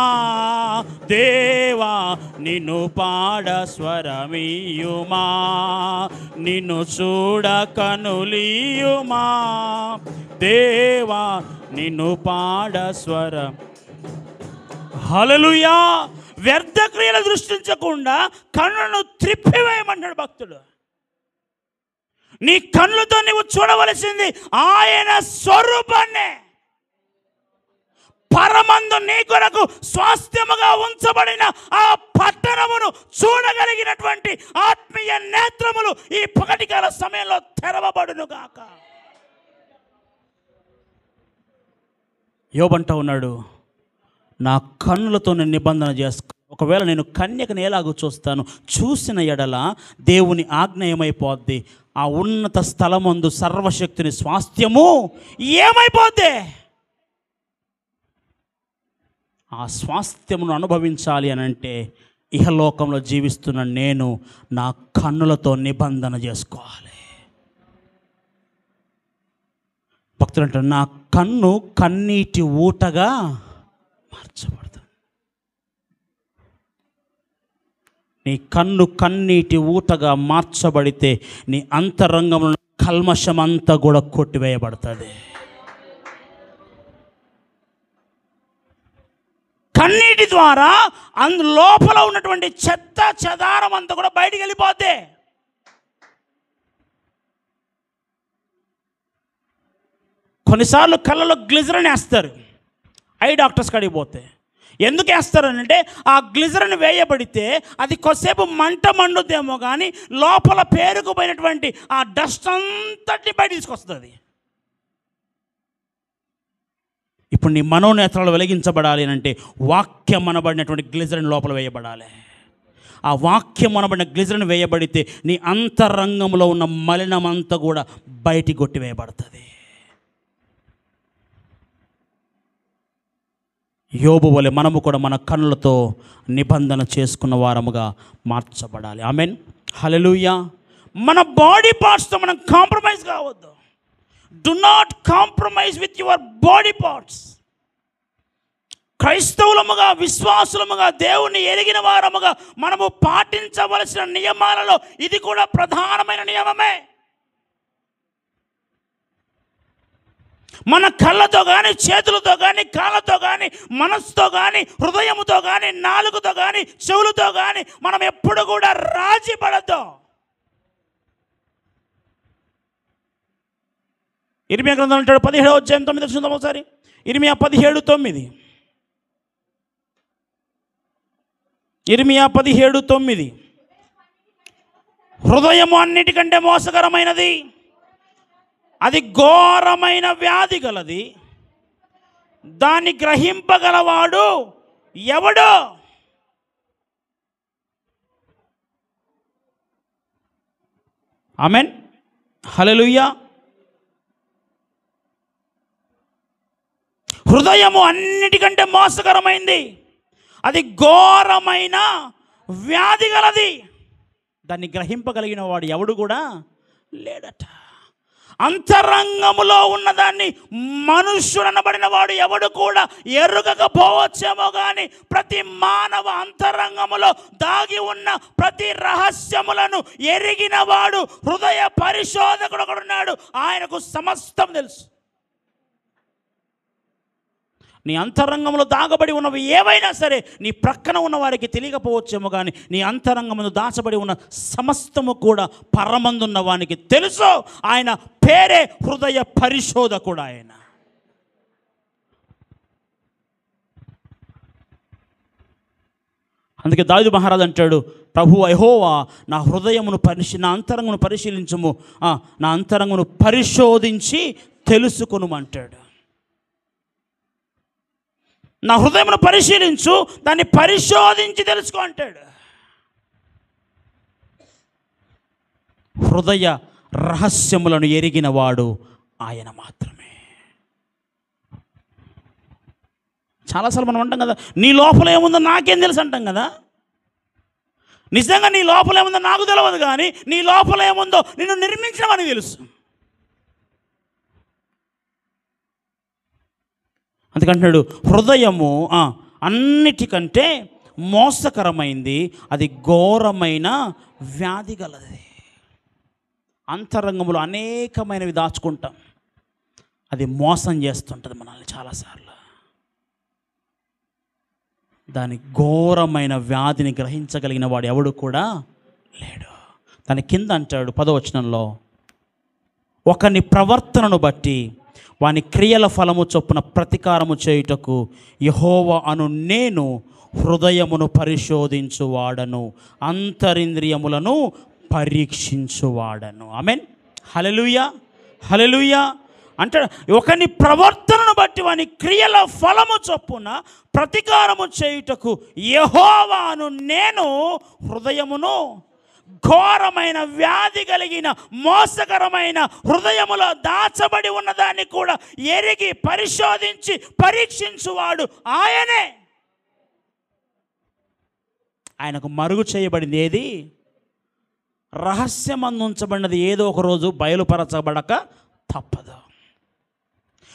A: దేవా, నిన్ను పాడ స్వరమియుమా, నిన్ను చూడ కనులియుమా దేవా, నిన్ను పాడ స్వరం. హల్లెలూయా. వ్యర్థ క్రియలు దృష్టించకుండా కన్నులను త్రిప్పివేయమన్నాడు భక్తుడు. నీ కన్నులతో నీవు చూడవలసింది ఆయన స్వరూపాన్నే. పరమందు నీ కొరకు స్వాస్థ్యముగా ఉంచబడిన ఆ పట్టణమును చూడగలిగినటువంటి ఆత్మీయ నేత్రములు ఈ పగటికాల సమయంలో తెరవబడును గాక. యోబంటా ఉన్నాడు, నా కన్నులతో నేను నిబంధన చేసుకో, ఒకవేళ నేను కన్యకను ఎలాగో చూస్తాను, చూసిన ఎడల దేవుని ఆజ్ఞ ఏమైపోద్ది, ఆ ఉన్నత స్థలమందు సర్వశక్తిని స్వాస్థ్యము ఏమైపోద్ది? ఆ స్వాస్థ్యమును అనుభవించాలి అని అంటే ఇహలోకంలో జీవిస్తున్న నేను నా కన్నులతో నిబంధన చేసుకోవాలి. భక్తులు అంటారు, నా కన్ను కన్నీటి ఊటగా మార్చబడుతుంది. నీ కన్ను కన్నీటి ఊటగా మార్చబడితే నీ అంతరంగంలో కల్మషమంతా కూడా కొట్టివేయబడుతుంది. కన్నీటి ద్వారా లోపల ఉన్నటువంటి చెత్త చెదారం అంతా కూడా బయటికి వెళ్ళిపోద్ది. కొన్నిసార్లు కళ్ళలో గ్లిజరిన్ వేస్తారు ఐ డాక్టర్స్ కాడికి పోతే. ఎందుకు వేస్తారనంటే ఆ గ్లిజరిన్ వేయబడితే అది కొద్దిసేపు మంట మండుద్దేమో కానీ లోపల పేరుకుపోయినటువంటి ఆ డస్ట్ అంతటిని బయట తీసుకొస్తుంది. ఇప్పుడు నీ మనోనేత్రాలు వెలిగించబడాలి అంటే వాక్యం అనబడినటువంటి గ్లిజరిన్ లోపల వేయబడాలి. ఆ వాక్యం అనబడిన గ్లిజరిన్ వేయబడితే నీ అంతరంగంలో ఉన్న మలినమంతా కూడా బయటికి కొట్టివేయబడుతుంది. యోబు వలె మనము కూడా మన కన్నులతో నిబంధన చేసుకున్న వారముగా మార్చబడాలి. ఆమెన్, హల్లెలూయా. మన బాడీ పార్ట్స్తో మనం కాంప్రమైజ్ కావద్దు. Do not compromise with your body parts. క్రైస్తవులముగా, విశ్వాసులముగా, దేవుని ఎరిగిన వారముగా మనము పాటించవలసిన నియమాలలో ఇది కూడా ప్రధానమైన నియమమే. మన కళ్ళతో కానీ, చేతులతో కానీ, కాళ్ళతో కానీ, మనసుతో కానీ, హృదయముతో కానీ, నాలుగుతో కానీ, చెవులతో కానీ మనం ఎప్పుడు కూడా రాజీ పడద్దు. ఇర్మియా గ్రంథం అంటాడు 17వ అధ్యాయం 9 చూద్దాం ఒకసారి. ఇర్మియా 17:9. ఇర్మియా 17:9. హృదయము అన్నిటికంటే మోసకరమైనది, అది ఘోరమైన వ్యాధి గలది, దాన్ని గ్రహింపగలవాడు ఎవడు? ఆమెన్, హల్లెలూయా. హృదయము అన్నిటికంటే మోసకరమైంది, అది ఘోరమైన వ్యాధి గలది, దాన్ని గ్రహింపగలిగిన వాడు ఎవడు కూడా లేడట. అంతరంగములో ఉన్నదాన్ని మనుష్యుడు అనబడిన వాడు ఎవడు కూడా ఎరుగకపోవచ్చేమో కానీ ప్రతి మానవ అంతరంగములో దాగి ఉన్న ప్రతి రహస్యములను ఎరిగిన వాడు హృదయ పరిశోధకుడు ఒకడున్నాడు. ఆయనకు సమస్తం తెలుసు. నీ అంతరంగంలో దాగబడి ఉన్నవి ఏవైనా సరే నీ ప్రక్కన ఉన్న వారికి తెలియకపోవచ్చేమో కానీ నీ అంతరంగమును దాచబడి ఉన్న సమస్తము కూడా పరమందున్న వానికి తెలుసు. ఆయన పేరే హృదయ పరిశోధకుడు. ఆయన అందుకే దావీదు మహారాజు అంటాడు, ప్రభువా యెహోవా నా హృదయమును నా అంతరంగమును పరిశీలించుము, నా అంతరంగమును పరిశోధించి తెలుసుకొనుమంటాడు. నా హృదయమును పరిశీలించు, దాన్ని పరిశోధించి తెలుసుకో అంటాడు. హృదయ రహస్యములను ఎరిగిన వాడు ఆయన మాత్రమే. చాలాసార్లు మనం అంటాం కదా, నీ లోపల ఏముందో నాకేం తెలుసు అంటాం కదా. నిజంగా నీ లోపల ఏముందో నాకు తెలియదు, కానీ నీ లోపల ఏముందో నిన్ను నిర్మించమని తెలుసు. అందుకంటున్నాడు, హృదయము అన్నిటికంటే మోసకరమైంది, అది ఘోరమైన వ్యాధి గలది. అంతరంగంలో అనేకమైనవి దాచుకుంటాం, అది మోసం చేస్తుంటుంది మనల్ని చాలాసార్లు. దాని ఘోరమైన వ్యాధిని గ్రహించగలిగిన వాడు ఎవడు కూడా లేడు. దాని కింద అంటాడు 10వ వచనంలో, ఒకని ప్రవర్తనను బట్టి వాని క్రియల ఫలము చొప్పున ప్రతీకారము చేయుటకు యెహోవా అను నేను హృదయమును పరిశోధించువాడను, అంతరింద్రియములను పరీక్షించువాడను. ఆమెన్, హల్లెలూయా, హల్లెలూయా. అంటే ఒకని ప్రవర్తనను బట్టి వాని క్రియల ఫలము చొప్పున ప్రతీకారము చేయుటకు యెహోవాను నేను హృదయమును ఘోరమైన వ్యాధి కలిగిన మోసకరమైన హృదయములో దాచబడి ఉన్నదాన్ని కూడా ఎరిగి పరిశోధించి పరీక్షించువాడు ఆయనే. ఆయనకు మరుగు చేయబడింది ఏది? రహస్యమందు ఉంచబడినది ఏదో ఒక రోజు బయలుపరచబడక తప్పదు.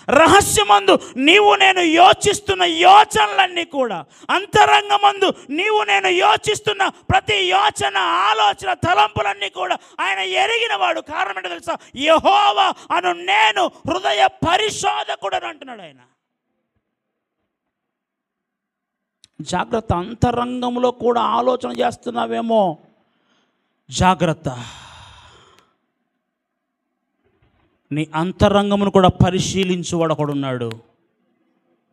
A: రహస్యమందు నీవు నేను యోచిస్తున్న యోచనలన్నీ కూడా, అంతరంగమందు నీవు నేను యోచిస్తున్న ప్రతి యోచన, ఆలోచన, తలంపులన్నీ కూడా ఆయన ఎరిగిన వాడు. కారణం ఏంటో తెలుసా? యెహోవా అను నేను హృదయ పరిశోధకుడు అంటున్నాడు ఆయన. జాగ్రత్త, అంతరంగంలో కూడా ఆలోచన చేస్తున్నావేమో జాగ్రత్త. నీ అంతరంగమును కూడా పరిశీలించువాడు ఒకడున్నాడు,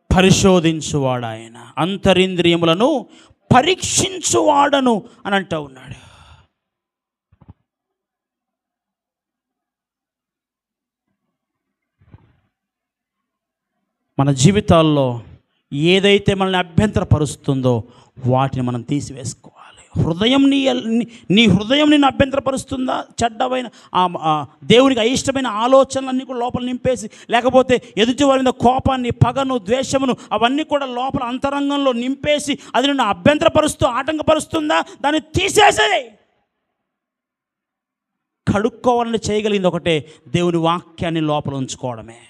A: పరిశోధించువాడు ఆయన. అంతరింద్రియములను పరీక్షించువాడను అని అంటూ ఉన్నాడు. మన జీవితాల్లో ఏదైతే మనల్ని అభ్యంతరపరుస్తుందో వాటిని మనం తీసివేసుకోవాలి. హృదయం నీ హృదయం నిన్ను అభ్యంతరపరుస్తుందా? చెడ్డమైన దేవునికి అయిష్టమైన ఆలోచనలన్నీ కూడా లోపల నింపేసి, లేకపోతే ఎదుటివారి మీద కోపాన్ని, పగను, ద్వేషమును అవన్నీ కూడా లోపల అంతరంగంలో నింపేసి అది నిన్ను అభ్యంతరపరుస్తూ ఆటంకపరుస్తుందా? దాన్ని తీసేసేది. కడుక్కోవాలని చేయగలిగింది ఒకటే, దేవుని వాక్యాన్ని లోపల ఉంచుకోవడమే.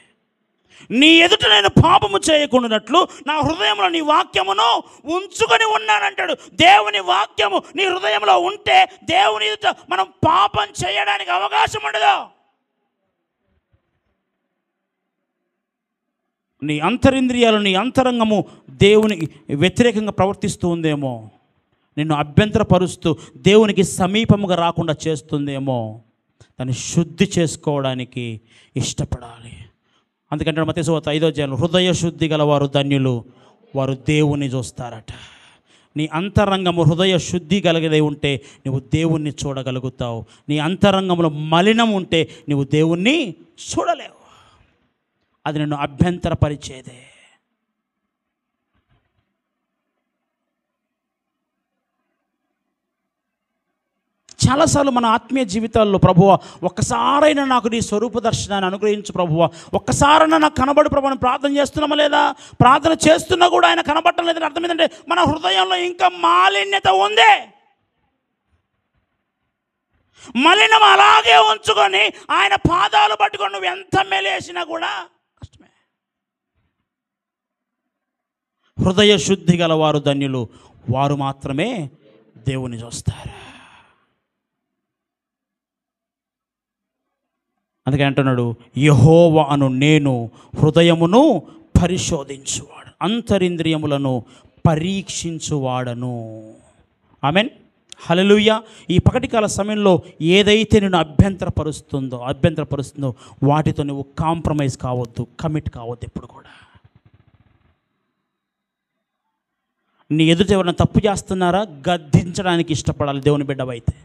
A: నీ ఎదుట నేను పాపము చేయకుండానట్లు నా హృదయంలో నీ వాక్యమును ఉంచుకొని ఉన్నానంటాడు. దేవుని వాక్యము నీ హృదయంలో ఉంటే దేవుని ఎదుట మనం పాపం చేయడానికి అవకాశం ఉండదు. నీ అంతరింద్రియాలు, నీ అంతరంగము దేవునికి వ్యతిరేకంగా ప్రవర్తిస్తూ ఉందేమో, నిన్ను అభ్యంతరపరుస్తూ దేవునికి సమీపముగా రాకుండా చేస్తుందేమో, దాన్ని శుద్ధి చేసుకోవడానికి ఇష్టపడాలి. అందుకంటే మత్తయి సువార్త 5వ అధ్యాయంలో హృదయ శుద్ధి గలవారు ధన్యులు, వారు దేవుణ్ణి చూస్తారట. నీ అంతరంగము హృదయ శుద్ధి కలిగదే ఉంటే నువ్వు దేవుణ్ణి చూడగలుగుతావు. నీ అంతరంగంలో మలినం ఉంటే నువ్వు దేవుణ్ణి చూడలేవు. అది నిన్ను అభ్యంతరపరిచేదే. చాలాసార్లు మన ఆత్మీయ జీవితాల్లో, ప్రభువా ఒక్కసారైనా నాకు నీ స్వరూప దర్శనాన్ని అనుగ్రహించు ప్రభువా, ఒక్కసారైనా నాకు కనబడు ప్రభు అని ప్రార్థన చేస్తున్నామా లేదా? ప్రార్థన చేస్తున్నా కూడా ఆయన కనబడటం లేదని అర్థం ఏంటంటే మన హృదయంలో ఇంకా మాలిన్యత ఉంది. మలినం అలాగే ఉంచుకొని ఆయన పాదాలు పట్టుకొని నువ్వు ఎంత మెలేసినా కూడా కష్టమే. హృదయ శుద్ధి గలవారు ధన్యులు, వారు మాత్రమే దేవుని చూస్తారు. అందుకే అంటున్నాడు, యెహోవా అను నేను హృదయమును పరిశోధించువాడు, అంతరింద్రియములను పరీక్షించువాడను. ఆమెన్, హల్లెలూయా. ఈ పగటికాల సమయంలో ఏదైతే నిన్ను అభ్యంతరపరుస్తుందో వాటితో నువ్వు కాంప్రమైజ్ కావద్దు, కమిట్ కావద్దు ఎప్పుడు కూడా. నీ ఎదుట ఎవరైనా తప్పు చేస్తున్నారా? గద్దించడానికి ఇష్టపడాలి. దేవుని బిడ్డవైతే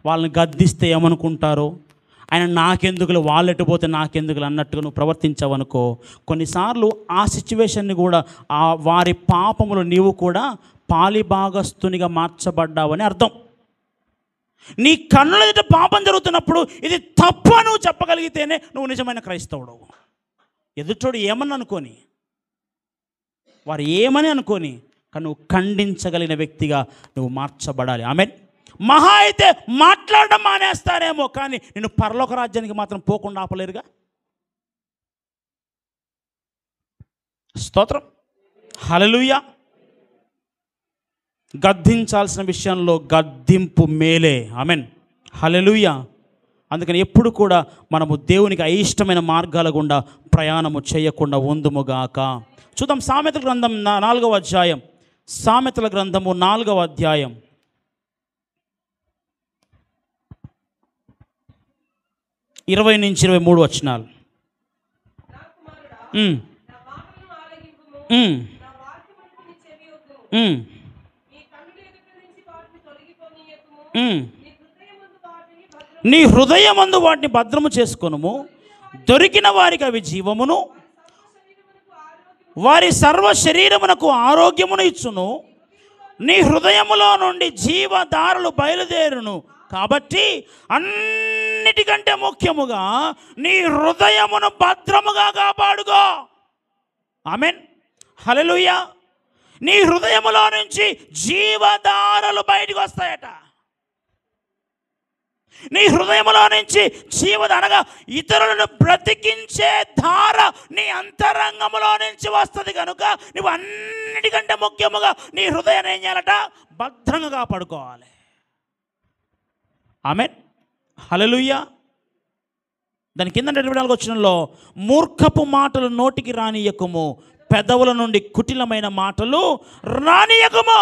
A: వాళ్ళని గద్దిస్తే ఏమనుకుంటారో, ఆయన నాకెందుకులు, వాళ్ళెట్టుపోతే నాకెందుకులు అన్నట్టుగా నువ్వు ప్రవర్తించావనుకో, కొన్నిసార్లు ఆ సిచ్యువేషన్ని కూడా వారి పాపములు నీవు కూడా పాలిభాగస్తునిగా మార్చబడ్డావని అర్థం. నీ కన్నుల ఎదుట పాపం జరుగుతున్నప్పుడు ఇది తప్పు అని నువ్వు చెప్పగలిగితేనే నువ్వు నిజమైన క్రైస్తవుడు. ఎదుటోడు ఏమని అనుకోని, వారు ఏమని అనుకోని, కానీ నువ్వు ఖండించగలిగిన వ్యక్తిగా నువ్వు మార్చబడాలి. ఆమెన్. మహా అయితే మాట్లాడడం మానేస్తారేమో, కానీ నేను పరలోక రాజ్యానికి మాత్రం పోకుండా ఆపలేరుగా. స్తోత్రం, హల్లెలూయా. గద్దించాల్సిన విషయంలో గద్దింపు మేలే. ఆమెన్, హల్లెలూయా. అందుకని ఎప్పుడు కూడా మనము దేవునికి అయిష్టమైన మార్గాల గుండా ప్రయాణము చేయకుండా ఉందుముగాక. చూద్దాం సామెతల గ్రంథం 4వ అధ్యాయం. సామెతల గ్రంథము 4వ అధ్యాయం 20 నుంచి 23 వచనాలు. నీ హృదయమందు వాటిని భద్రము చేసుకొనుము, దొరికిన వారికి అవి జీవమును, వారి సర్వ శరీరమునకు ఆరోగ్యమును ఇచ్చును. నీ హృదయములో నుండి జీవధారలు బయలుదేరును. కాబట్టి అన్నిటికంటే ముఖ్యముగా నీ హృదయమును భద్రముగా కాపాడుకో. ఆమెన్, హల్లెలూయా. నీ హృదయములో నుంచి జీవధారలు బయటకు వస్తాయట. నీ హృదయములో నుంచి అనగా ఇతరులను బ్రతికించే ధార నీ అంతరంగములో నుంచి వస్తుంది. కనుక నువ్వు అన్నిటికంటే ముఖ్యముగా నీ హృదయాన్ని ఏం చేయాలట? భద్రంగా కాపాడుకోవాలి. ఆమెన్, హల్లెలూయా. దాని కింద 24 వచనంలో మూర్ఖపు మాటలు నోటికి రానియకుము, పెదవుల నుండి కుటిలమైన మాటలు రానియకుము.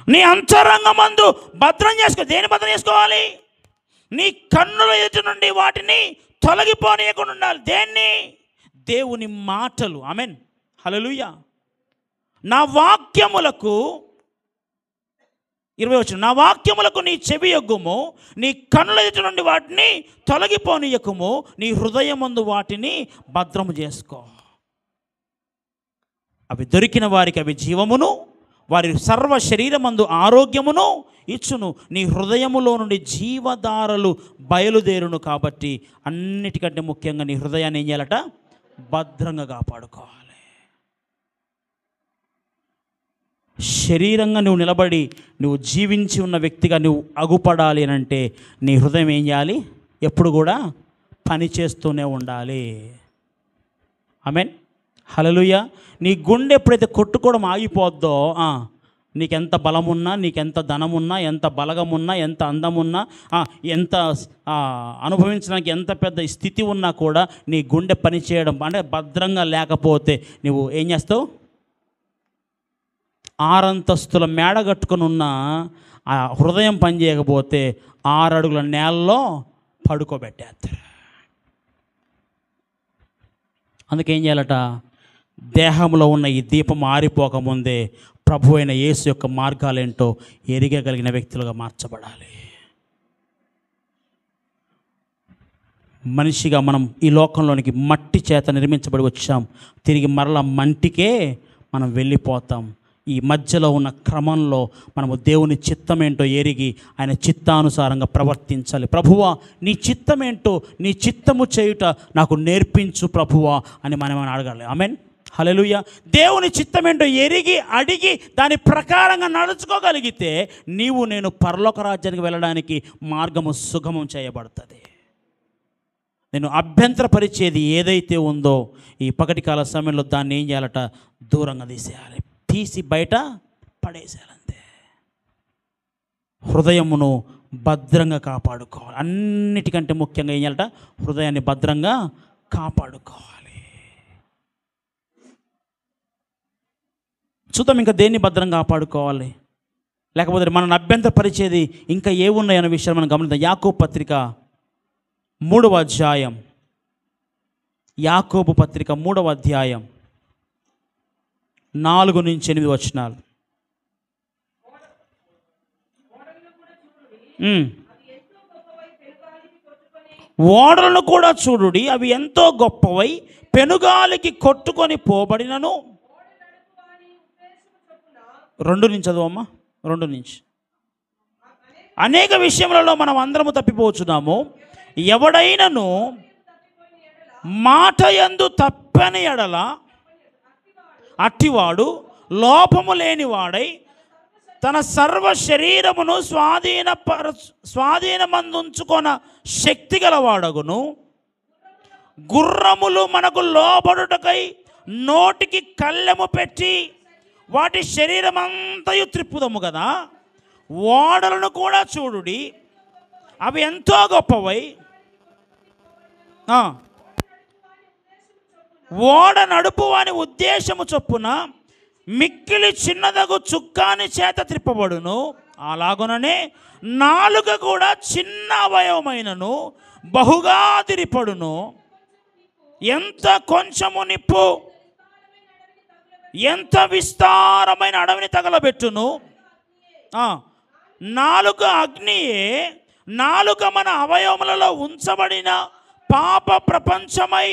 A: నీ అంతరంగమందు భద్రం చేసుకో. దేని భద్రం చేసుకోవాలి? నీ కన్నుల ఎదుటి నుండి వాటిని తొలగిపోనీయకుండా ఉండాలి. దేన్ని? దేవుని మాటలు. ఆమెన్, హల్లెలూయా. నా వాక్యములకు 20 వచనం, నా వాక్యములకు నీ చెవి యొగ్గుము, నీ కన్నుల ఎదుటి నుండి వాటిని తొలగిపోనీయకుము, నీ హృదయమందు వాటిని భద్రము చేసుకో. అవి దొరికిన వారికి అవి జీవమును, వారి సర్వ శరీరమందు ఆరోగ్యమును ఇచ్చును. నీ హృదయములో నుండి జీవధారలు బయలుదేరును. కాబట్టి అన్నిటికంటే ముఖ్యంగా నీ హృదయాన్ని ఏం చేయాలట? భద్రంగా కాపాడుకోవాలి. శరీరంగా నువ్వు నిలబడి నువ్వు జీవించి ఉన్న వ్యక్తిగా నువ్వు అగుపడాలి అని అంటే నీ హృదయం ఏం చేయాలి? ఎప్పుడు కూడా పని చేస్తూనే ఉండాలి. ఆమెన్, హల్లెలూయా. నీ గుండె ఎప్పుడైతే కొట్టుకోవడం ఆగిపోద్దో, నీకెంత బలమున్నా, నీకెంత ధనమున్నా, ఎంత బలగమున్నా, ఎంత అందమున్నా, ఎంత అనుభవించడానికి ఎంత పెద్ద స్థితి ఉన్నా కూడా నీ గుండె పని చేయడం అంటే భద్రంగా లేకపోతే నువ్వు ఏం చేస్తావు? 6 అంతస్తుల మేడ కట్టుకుని ఉన్న ఆ హృదయం పని చేయకపోతే 6 అడుగుల నేలలో పడుకోబెట్టేస్తారు. అందుకేం చేయాలట? దేహంలో ఉన్న ఈ దీపం ఆరిపోకముందే ప్రభు అయిన యేసు యొక్క మార్గాలేంటో ఎరిగగలిగిన వ్యక్తులుగా మార్చబడాలి. మనిషిగా మనం ఈ లోకంలోనికి మట్టి చేత నిర్మించబడి వచ్చాం. తిరిగి మరలా మంటికే మనం వెళ్ళిపోతాం. ఈ మధ్యలో ఉన్న క్రమంలో మనము దేవుని చిత్తమేంటో ఎరిగి ఆయన చిత్తానుసారంగా ప్రవర్తించాలి. ప్రభువా, నీ చిత్తమేంటో, నీ చిత్తము చేయుట నాకు నేర్పించు ప్రభువా అని మనం అడగాలి. ఆమెన్, హల్లెలూయా. దేవుని చిత్తమేంటో ఎరిగి అడిగి దాని ప్రకారంగా నడుచుకోగలిగితే నీవు నేను పరలోక రాజ్యానికి వెళ్ళడానికి మార్గము సుగమం చేయబడుతుంది. నేను అభ్యంతరపరిచేది ఏదైతే ఉందో ఈ పగటి కాల సమయంలో దాన్ని ఏం చేయాలట? దూరంగా తీసేయాలి, తీసి బయట పడేసేయాలంతే. హృదయమును భద్రంగా కాపాడుకోవాలి. అన్నిటికంటే ముఖ్యంగా ఏం చేయాలట? హృదయాన్ని భద్రంగా కాపాడుకోవాలి. చూద్దాం ఇంకా దేన్ని భద్రంగా కాపాడుకోవాలి, లేకపోతే మనల్ని అభ్యంతరపరిచేది ఇంకా ఏమున్నాయన్న విషయాన్ని మనం గమనిద్దాం. యాకోబు పత్రిక 3వ అధ్యాయం, యాకోబు పత్రిక 3వ అధ్యాయం 4 నుంచి 8 వచనాలు. ఓడలను కూడా చూడుడి, అవి ఎంతో గొప్పవై పెనుగాలికి కొట్టుకొని పోబడినను. 2 నుంచి చదువమ్మా, 2 నుంచి. అనేక విషయములలో మనం అందరము తప్పిపోతున్నాము. ఎవడైనను మాట యందు తప్పని ఎడల అట్టివాడు లోపము లేనివాడై తన సర్వ శరీరమును స్వాధీనమందుంచుకొన శక్తి గలవాడగును. గుర్రములు మనకు లోబడుటకై నోటికి కళ్ళెము పెట్టి వాటి శరీరమంతయు త్రిప్పుదము కదా. ఓడలను కూడా చూడుడి, అవి ఎంతో గొప్పవై. ఓడ నడుపు వాని ఉద్దేశము చొప్పున మిక్కిలి చిన్నదగు చుక్కాని చేత త్రిప్పబడును. అలాగుననే నాలుక కూడా చిన్న అవయవమైనను బహుగా తిరిపడును. ఎంత కొంచెము నిప్పు ఎంత విస్తారమైన అడవిని తగలబెట్టును. నాలుక అగ్నియే, నాలుక మన అవయవములలో ఉంచబడిన పాప ప్రపంచమై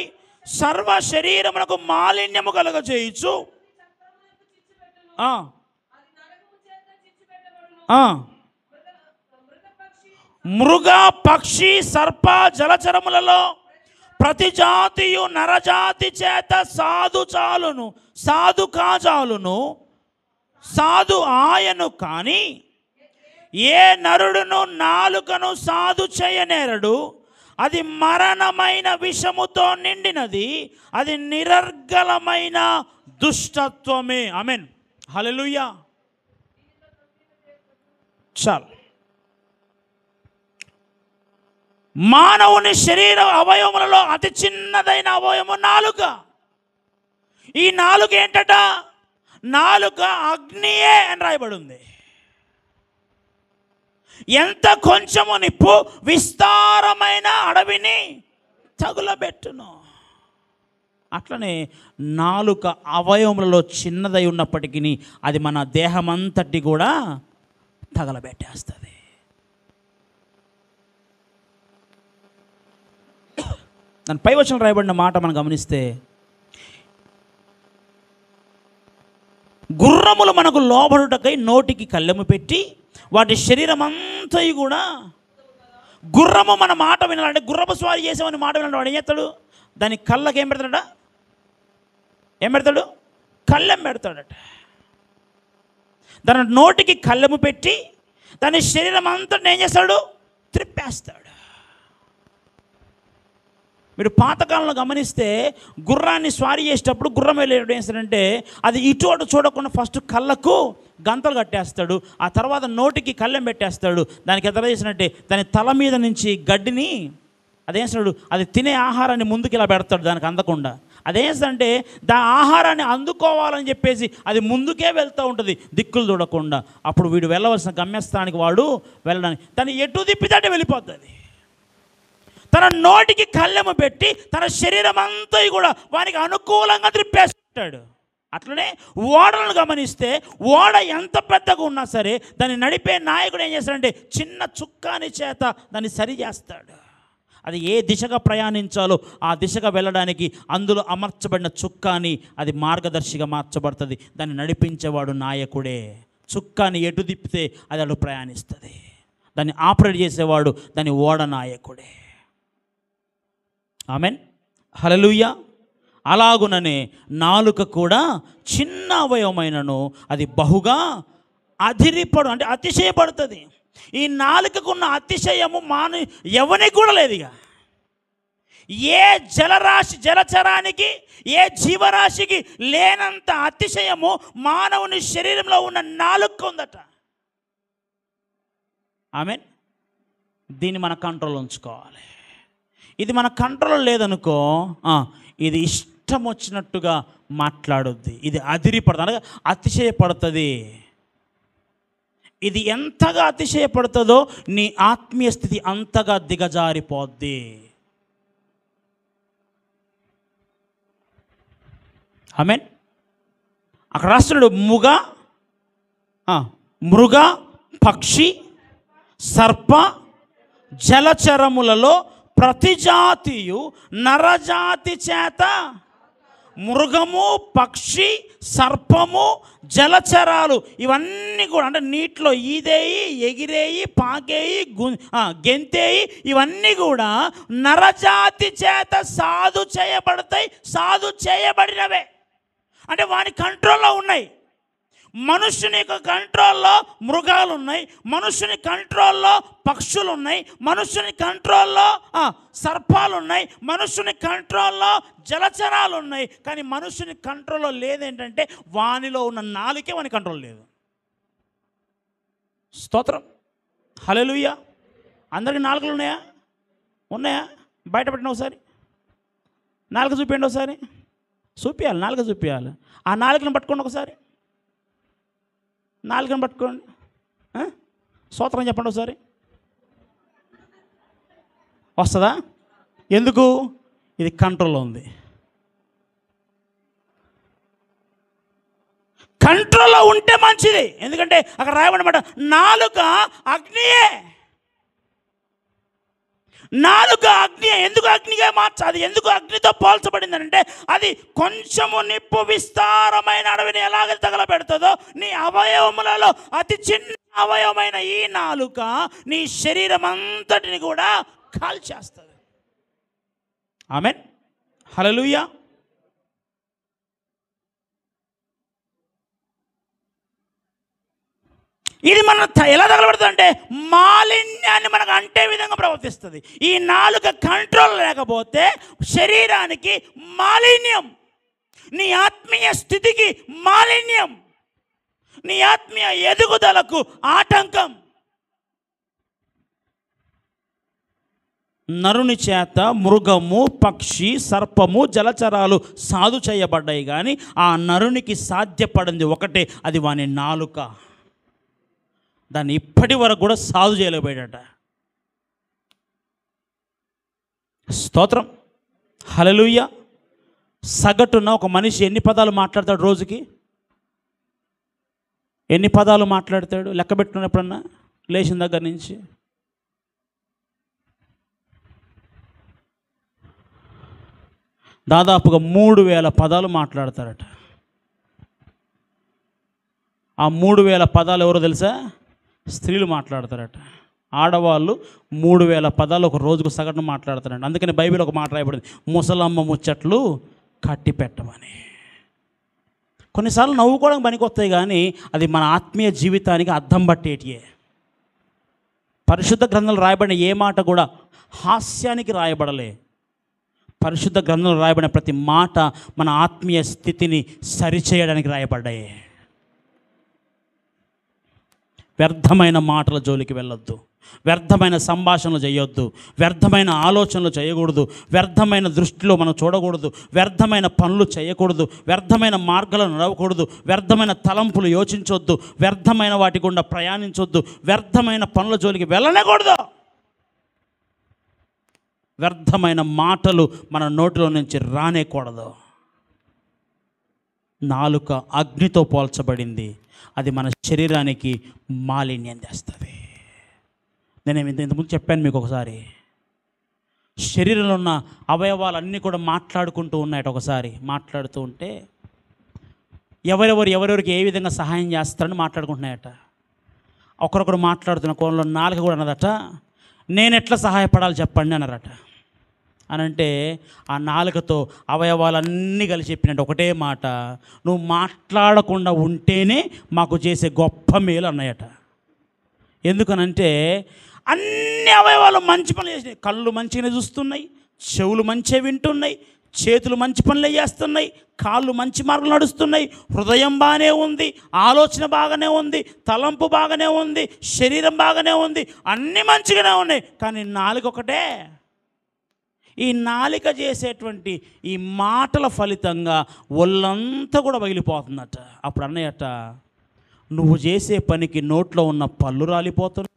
A: సర్వ శరీరమునకు మాలిన్యము కలుగజేయుచు మృగ పక్షి సర్ప జలచరములలో ప్రతి జాతియు నరజాతి చేత సాధు కాజాలును సాధు ఆయను కానీ ఏ నరుడును నాలుకను సాధు చేయనేరడు. అది మరణమైన విషముతో నిండినది, అది నిరర్గళమైన దుష్టత్వమే. ఆమేన్, హల్లెలూయా. చాలు. మానవుని శరీర అవయవములలో అతి చిన్నదైన అవయవము నాలుక. ఈ నాలుక ఏంటట? నాలుక అగ్నియే అని రాయబడి ఉంది. ఎంత కొంచెము నిప్పు విస్తారమైన అడవిని తగులబెట్టును. అట్లనే నాలుక అవయవములలో చిన్నదై ఉన్నప్పటికీ అది మన దేహమంతటి కూడా తగలబెట్టేస్తుంది. దాని పై వచనం రాయబడిన మాట మనం గమనిస్తే, గుర్రములు మనకు లోబడుటకై నోటికి కళ్ళెము పెట్టి వాటి శరీరం అంతా కూడా, గుర్రము మన మాట వినాలంటే, గుర్రపు స్వారీ చేసామని మాట వినాలంటే వాడు ఏం చేస్తాడు? దాని కళ్ళకి ఏం పెడతాడట? ఏం పెడతాడు? కళ్ళెం పెడతాడట. దాని నోటికి కళ్ళెము పెట్టి దాని శరీరం అంతా ఏం చేస్తాడు? త్రిప్పేస్తాడు. మీరు పాతకాలంలో గమనిస్తే గుర్రాన్ని స్వారీ చేసేటప్పుడు గుర్రం వెళ్ళేటప్పుడు ఏం చేస్తాడంటే, అది ఇటు అటు చూడకుండా ఫస్ట్ కళ్ళకు గంతలు కట్టేస్తాడు, ఆ తర్వాత నోటికి కళ్ళెం పెట్టేస్తాడు. దానికి ఎదురు చేసినట్టే దాని తల మీద నుంచి గడ్డిని అదేం చేస్తాడు, అది తినే ఆహారాన్ని ముందుకు ఇలా పెడతాడు దానికి అందకుండా. అదేంటంటే ఆహారాన్ని అందుకోవాలని చెప్పేసి అది ముందుకే వెళ్తూ ఉంటుంది దిక్కులు చూడకుండా. అప్పుడు వీడు వెళ్ళవలసిన గమ్యస్థానానికి వాడు వెళ్ళడానికి దాన్ని ఎటు తిప్పితే వెళ్ళిపోతుంది. తన నోటికి కళ్ళెము పెట్టి తన శరీరం అంతా కూడా వానికి అనుకూలంగా త్రిప్పేస్తాడు. అట్లనే ఓడలను గమనిస్తే ఓడ ఎంత పెద్దగా ఉన్నా సరే దాన్ని నడిపే నాయకుడు ఏం చేస్తాడంటే చిన్న చుక్కాని చేత దాన్ని సరి చేస్తాడు. అది ఏ దిశగా ప్రయాణించాలో ఆ దిశగా వెళ్ళడానికి అందులో అమర్చబడిన చుక్కాని అది మార్గదర్శిగా మార్చబడుతుంది. దాన్ని నడిపించేవాడు నాయకుడే. చుక్కాని ఎటు తిప్పితే అది అటు ప్రయాణిస్తుంది. దాన్ని ఆపరేట్ చేసేవాడు దాని ఓడ నాయకుడే. ఆమెన్, హల్లెలూయా. అలాగుననే నాలుక కూడా చిన్న అవయవమైనను అది బహుగా అధిరిపడు అంటే అతిశయపడుతుంది. ఈ నాలుకకున్న అతిశయము ఎవరికి కూడా లేదు. ఇక ఏ జలచరానికి ఏ జీవరాశికి లేనంత అతిశయము మానవుని శరీరంలో ఉన్న నాలుక ఉందట. ఆమెన్. దీన్ని మన కంట్రోల్ ఉంచుకోవాలి. ఇది మన కంట్రోల్ లేదనుకో ఇది ఇష్టం వచ్చినట్టుగా మాట్లాడుద్ది, ఇది అదిరిపడుతుంది, అనగా అతిశయపడుతుంది. ఇది ఎంతగా అతిశయపడుతుందో నీ ఆత్మీయ స్థితి అంతగా దిగజారిపోద్ది. ఆమేన్. అక్కడ రాస్తున్నాడు మృగ పక్షి సర్ప జలచరములలో ప్రతి జాతియు నరజాతి చేత, మృగము పక్షి సర్పము జలచరాలు ఇవన్నీ కూడా అంటే నీటిలో ఈదేయి ఎగిరేయి పాకేయి గెంతేయి ఇవన్నీ కూడా నరజాతి చేత సాధు చేయబడతాయి. సాధు చేయబడినవే అంటే వాని కంట్రోల్లో ఉన్నాయి. మనుష్యుని యొక్క కంట్రోల్లో మృగాలు ఉన్నాయి, మనుష్యుని కంట్రోల్లో పక్షులు ఉన్నాయి, మనుష్యుని కంట్రోల్లో సర్పాలు ఉన్నాయి, మనుష్యుని కంట్రోల్లో జలచరాలు ఉన్నాయి. కానీ మనుష్యుని కంట్రోల్లో లేదేంటంటే వానిలో ఉన్న నాలుకే వాని కంట్రోల్ లేదు. స్తోత్రం, హల్లెలూయా. అందరికీ నాలుకలు ఉన్నాయా? ఉన్నాయా? బయటపెట్టిన ఒకసారి నాలుక చూపించండి. ఒకసారి చూపించాలి, నాలుక చూపించాలి. ఆ నాలుకను పట్టుకోండి, ఒకసారి నాలుకను పట్టుకోండి. స్తోత్రం చెప్పండి ఒకసారి. వస్తుందా? ఎందుకు? ఇది కంట్రోల్లో ఉంది. కంట్రోల్లో ఉంటే మంచిది. ఎందుకంటే అక్కడ రాయబడినమాట నాలుక అగ్నియే. నాలుక అగ్ని ఎందుకు అగ్నిగా అది ఎందుకు అగ్నితో పోల్చబడిందంటే, అది కొంచెము నిప్పు విస్తారమైన అడవిని ఎలాగ తగలబెడుతుందో, నీ అవయవములలో అతి చిన్న అవయవమైన ఈ నాలుక నీ శరీరం అంతటిని కూడా కాల్చేస్తుంది. ఆమేన్, హల్లెలూయా. ఇది మనం ఎలా తగలబడుతుంది అంటే, మాలిన్యాన్ని మనకు అంటే విధంగా ప్రవర్తిస్తుంది. ఈ నాలుక కంట్రోల్ లేకపోతే శరీరానికి మాలిన్యం, నీ ఆత్మీయ స్థితికి మాలిన్యం, నీ ఆత్మీయ ఎదుగుదలకు ఆటంకం. నరుని చేత మృగము, పక్షి, సర్పము, జలచరాలు సాధు చేయబడ్డాయి, కానీ ఆ నరునికి సాధ్యపడింది ఒకటే, అది వాని నాలుక. దాన్ని ఇప్పటి వరకు కూడా సాధు చేయలేకపోయాడట. స్తోత్రం, హల్లెలూయా. సగటున ఒక మనిషి ఎన్ని పదాలు మాట్లాడతాడు రోజుకి? ఎన్ని పదాలు మాట్లాడతాడు? లెక్క పెట్టుకున్న ఎప్పుడన్నా లేచిన దగ్గర నుంచి? దాదాపుగా 3000 పదాలు మాట్లాడతారట. ఆ 3000 పదాలు ఎవరో తెలుసా? స్త్రీలు మాట్లాడతారట. ఆడవాళ్ళు 3000 పదాలు ఒక రోజుకు సగటున మాట్లాడతారంట. అందుకని బైబిల్ ఒక మాట రాయబడింది, ముసలమ్మ ముచ్చట్లు కట్టి పెట్టమని. కొన్నిసార్లు నవ్వుకోవడానికి పనికొస్తాయి, కానీ అది మన ఆత్మీయ జీవితానికి అద్దం పట్టేటియే. పరిశుద్ధ గ్రంథంలో రాయబడిన ఏ మాట కూడా హాస్యానికి రాయబడలే. పరిశుద్ధ గ్రంథంలో రాయబడిన ప్రతి మాట మన ఆత్మీయ స్థితిని సరిచేయడానికి రాయబడ్డాయి. వ్యర్థమైన మాటల జోలికి వెళ్ళొద్దు, వ్యర్థమైన సంభాషణలు చేయొద్దు, వ్యర్థమైన ఆలోచనలు చేయకూడదు, వ్యర్థమైన దృష్టిలో మనం చూడకూడదు, వ్యర్థమైన పనులు చేయకూడదు, వ్యర్థమైన మార్గాలను నడవకూడదు, వ్యర్థమైన తలంపులు యోచించొద్దు, వ్యర్థమైన వాటి గుండా ప్రయాణించొద్దు, వ్యర్థమైన పనుల జోలికి వెళ్ళనేకూడదు. వ్యర్థమైన మాటలు మన నోటిలో నుంచి రానేకూడదు. నాలుక అగ్నితో పోల్చబడింది, అది మన శరీరానికి మాలిన్యం తెస్తుంది. నేను ఇంతకుముందు చెప్పాను మీకు ఒకసారి, శరీరంలో ఉన్న అవయవాలన్నీ కూడా మాట్లాడుకుంటూ ఉన్నాయట. ఒకసారి మాట్లాడుతూ ఉంటే ఎవరెవరికి ఏ విధంగా సహాయం చేస్తారని మాట్లాడుకుంటున్నాయట. ఒకరొకరు మాట్లాడుతున్న కోణంలో నాలుక కూడా అన్నదట, నేను ఎట్లా సహాయపడాలి చెప్పండి అన్నారట. అనంటే ఆ నాలుకతో అవయవాలన్నీ కలిసి చెప్పినట్టు ఒకటే మాట, నువ్వు మాట్లాడకుండా ఉంటేనే మాకు చేసే గొప్ప మేలు అన్నాయట. ఎందుకనంటే అన్ని అవయవాలు మంచి పనులు చేసినాయి. కళ్ళు మంచిగానే చూస్తున్నాయి, చెవులు మంచిగా వింటున్నాయి, చేతులు మంచి పనులు చేస్తున్నాయి, కాళ్ళు మంచి మార్గం నడుస్తున్నాయి, హృదయం బాగానే ఉంది, ఆలోచన బాగానే ఉంది, తలంపు బాగానే ఉంది, శరీరం బాగానే ఉంది, అన్నీ మంచిగానే ఉన్నాయి. కానీ నాలుక ఒకటే, ఈ నాలిక చేసేటువంటి ఈ మాటల ఫలితంగా ఒళ్ళంతా కూడా పగిలిపోతుందట. అప్పుడు అన్నయ్యట, నువ్వు చేసే పనికి నోట్లో ఉన్న పళ్ళు రాలిపోతున్నాయి,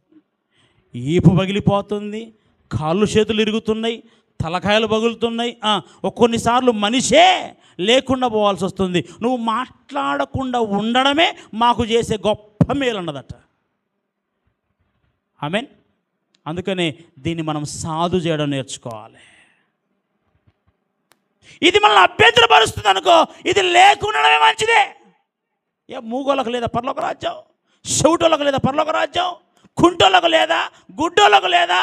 A: ఈపు పగిలిపోతుంది, కాళ్ళు చేతులు ఇరుగుతున్నాయి, తలకాయలు పగులుతున్నాయి, కొన్నిసార్లు మనిషే లేకుండా పోవాల్సి వస్తుంది. నువ్వు మాట్లాడకుండా ఉండడమే మాకు చేసే గొప్ప మేలు అన్నదట. ఆమేన్. అందుకనే దీన్ని మనం సాధు చేయడం నేర్చుకోవాలి. ఇది మనల్ని అభ్యంతరపరుస్తుంది అనుకో, ఇది లేకుండానే మంచిదే. మూగోళ్ళకు లేదా పరలోక రాజ్యం, చెవిటోళ్ళకు లేదా పరలోక రాజ్యం, కుంటోళ్ళకు లేదా, గుడ్డోళ్ళకు లేదా.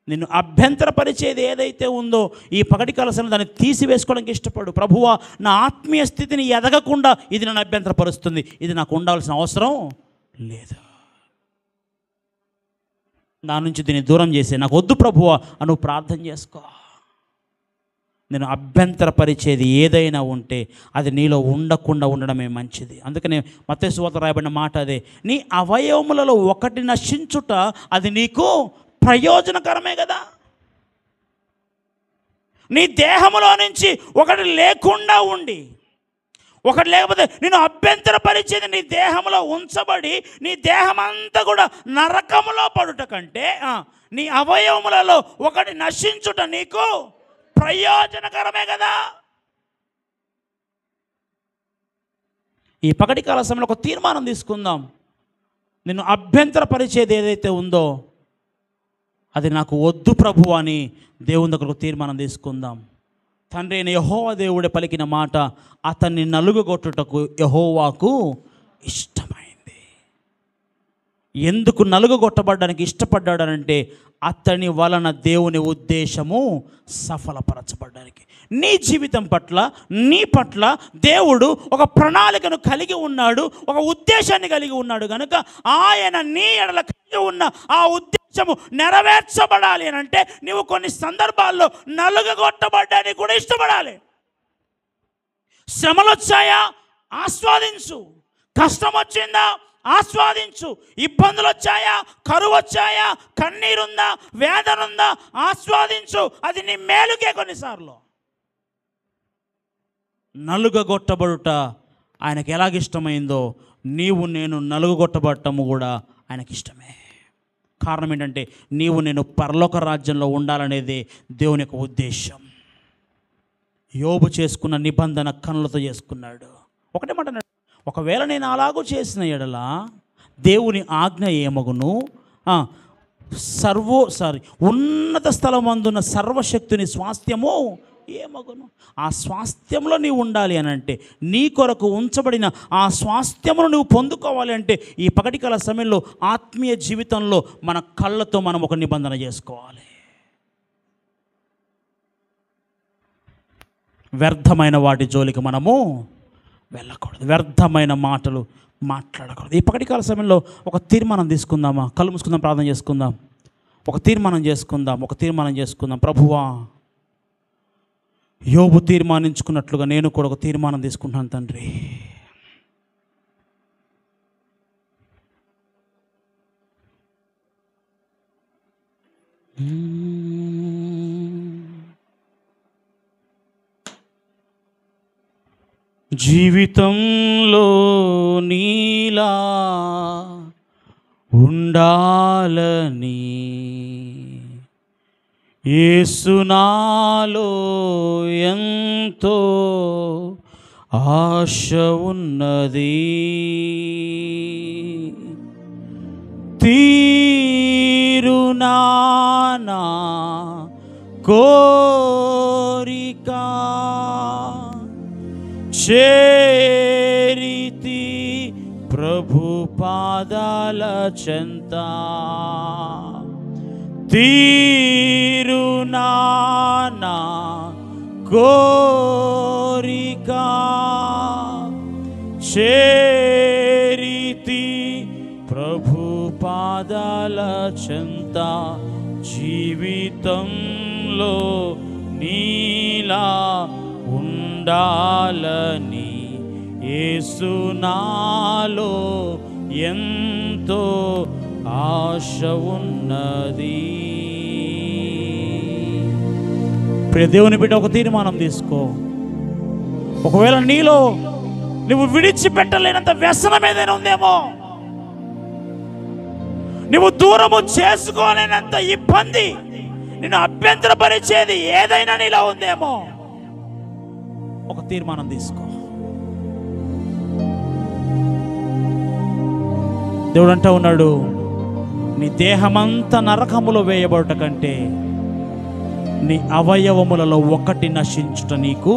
A: నిన్ను అభ్యంతరపరిచేది ఏదైతే ఉందో ఈ పగటి కలసను దాన్ని తీసివేసుకోవడానికి ఇష్టపడు. ప్రభువా, నా ఆత్మీయ స్థితిని ఎదగకుండా ఇది నన్ను అభ్యంతరపరుస్తుంది, ఇది నాకు ఉండాల్సిన అవసరం లేదు, నా నుంచి దీన్ని దూరం చేసే, నాకు వద్దు ప్రభువా అని నువ్వు ప్రార్థన చేసుకో. నేను అభ్యంతరపరిచేది ఏదైనా ఉంటే అది నీలో ఉండకుండా ఉండడమే మంచిది. అందుకనే మత్తయి సువార్తలో రాయబడిన మాట అదే, నీ అవయవములలో ఒకటి నశించుట అది నీకు ప్రయోజనకరమే కదా. నీ దేహములో నుంచి ఒకటి లేకుండా ఉండి, ఒకటి లేకపోతే నేను అభ్యంతరపరిచేది నీ దేహంలో ఉంచబడి నీ దేహం అంతా కూడా నరకములో పడుట కంటే నీ అవయవములలో ఒకటి నశించుట నీకు ప్రయోజనకరమే కదా. ఈ పగటి కాల సమయంలో ఒక తీర్మానం తీసుకుందాం. నిన్ను అభ్యంతరపరిచేది ఏదైతే ఉందో అది నాకు వద్దు ప్రభు అని దేవుని దగ్గరకు తీర్మానం తీసుకుందాం. తండ్రి అయిన యెహోవా దేవుడే పలికిన మాట అతన్ని నలుగుగొట్టుటకు యెహోవాకు ఇష్టమైంది. ఎందుకు నలుగుగొట్టబడ్డానికి ఇష్టపడ్డాడనంటే అతని వలన దేవుని ఉద్దేశము సఫలపరచబడ్డానికి. నీ జీవితం పట్ల, నీ పట్ల దేవుడు ఒక ప్రణాళికను కలిగి ఉన్నాడు, ఒక ఉద్దేశాన్ని కలిగి ఉన్నాడు. కనుక ఆయన నీ ఎడల కలిగి ఉన్న ఆ ఉద్దేశము నెరవేర్చబడాలి అని అంటే నీవు కొన్ని సందర్భాల్లో నలుగుగొట్టబడ్డానికి కూడా ఇష్టపడాలి. శ్రమలు వచ్చాయా? ఆస్వాదించు. కష్టం వచ్చిందా? ఆస్వాదించు. ఇబ్బందులు వచ్చాయా? కరువు వచ్చాయా? కన్నీరుందా? వేదన ఉందా? ఆస్వాదించు. అది నీ మేలుకే. కొన్నిసార్లు నలుగగొట్టబడుట ఆయనకి ఎలాగిష్టమైందో నీవు నేను నలుగుగొట్టబడటము కూడా ఆయనకి ఇష్టమే. కారణం ఏంటంటే నీవు నేను పరలోక రాజ్యంలో ఉండాలనేదే దేవుని యొక్క ఉద్దేశం. యోబు చేసుకున్న నిబంధన కనులతో చేసుకున్నాడు. ఒకటే మాట అన్నాడు, ఒకవేళ నేను అలాగూ చేసిన ఎడల దేవుని ఆజ్ఞ ఏమగును, ఉన్నత స్థలమందున్న సర్వశక్తుని స్వాస్థ్యము ఏమగును. ఆ స్వాస్థ్యంలో నీవు ఉండాలి అని అంటే, నీ కొరకు ఉంచబడిన ఆ స్వాస్థ్యమును నువ్వు పొందుకోవాలి అంటే ఈ పగటికాల సమయంలో ఆత్మీయ జీవితంలో మన కళ్ళతో మనం ఒక నిబంధన చేసుకోవాలి. వ్యర్థమైన వాటి జోలికి మనము వెళ్ళకూడదు. వ్యర్థమైన మాటలు మాట్లాడకూడదు. ఈ పగటికాల సమయంలో ఒక తీర్మానం తీసుకుందామా? కళ్ళు మూసుకుందాం, ప్రార్థన చేసుకుందాం. ఒక తీర్మానం చేసుకుందాం. ప్రభువా, యోబు తీర్మానించుకున్నట్లుగా నేను కూడా ఒక తీర్మానం తీసుకుంటాను తండ్రి. జీవితంలో నీలా ఉండాలని యేసు నాలో ఎంతో ఆశ ఉన్నది. తీరునా నా కోరిక చేరితి ప్రభు పాదాల చెంత. తీరునా నా కోరిక చేరితి ప్రభు పాదాల చెంత. జీవితంలో నీలా ఉండాలని యేసు నాలో ఎంతో ఆశ ఉన్నది. ప్రియ దేవుని బిడ్డ, ఒక తీర్మానం తీసుకో. ఒకవేళ నీలో నువ్వు విడిచిపెట్టలేనంత వ్యసనం ఏదైనా ఉందేమో, నువ్వు దూరము చేసుకోలేనంత ఇబ్బంది, నిన్ను అభ్యంతరపరిచేది ఏదైనా నీలో ఉందేమో, ఒక తీర్మానం తీసుకో. దేవుడు అంటూ ఉన్నాడు, నీ దేహమంతా నరకములో వేయబడుట కంటే నీ అవయవములలో ఒకటి నశించుట నీకు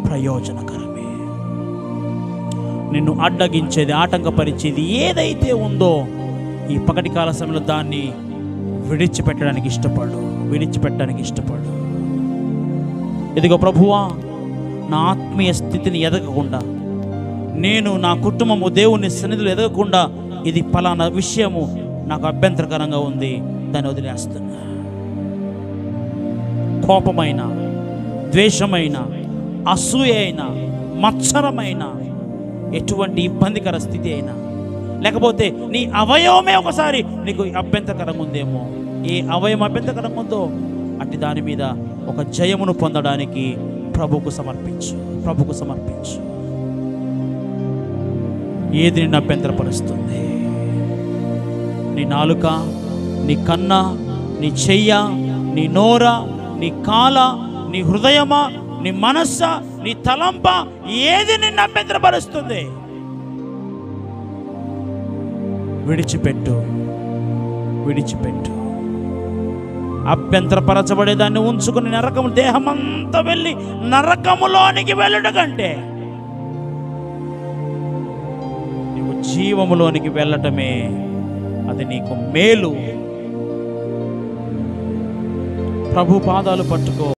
A: ప్రయోజనకరమే. నిన్ను అడ్డగించేది, ఆటంకపరిచేది ఏదైతే ఉందో ఈ పగటి కాల సమయంలో దాన్ని విడిచిపెట్టడానికి ఇష్టపడు. ఇదిగో ప్రభువా, నా ఆత్మీయ స్థితిని ఎదగకుండా, నేను నా కుటుంబము దేవుని సన్నిధిలో ఎదగకుండా, ఇది ఫలానా విషయము నాకు అభ్యంతరకరంగా ఉంది, దాన్ని వదిలేస్తున్నా. కోపమైన, ద్వేషమైన, అసూయ అయినా, మత్సరమైన, ఎటువంటి ఇబ్బందికర స్థితి అయినా, లేకపోతే నీ అవయవమే ఒకసారి నీకు అభ్యంతరకరంగా ఉందేమో, ఏ అవయవం అభ్యంతరకరంగా ఉందో అట్టి దాని మీద ఒక జయమును పొందడానికి ప్రభువుకు సమర్పించు. ఏది నిన్ను అభ్యంతరపరుస్తుంది? నీ నాలుక, నీ కన్న, నీ చెయ్య, నీ నోర, నీ కాల, నీ హృదయమా, నీ మనస్స, నీ తలంప, ఏది నిన్ను అభ్యంతరపరుస్తుంది? విడిచిపెట్టు, విడిచిపెట్టు. అభ్యంతరపరచబడేదాన్ని ఉంచుకుని నరకము, దేహమంతా వెళ్ళి నరకములోనికి వెళ్ళడం కంటే నీవు జీవములోనికి వెళ్ళటమే అది నీకు మేలు. ప్రభు పాదాలు పట్టుకో.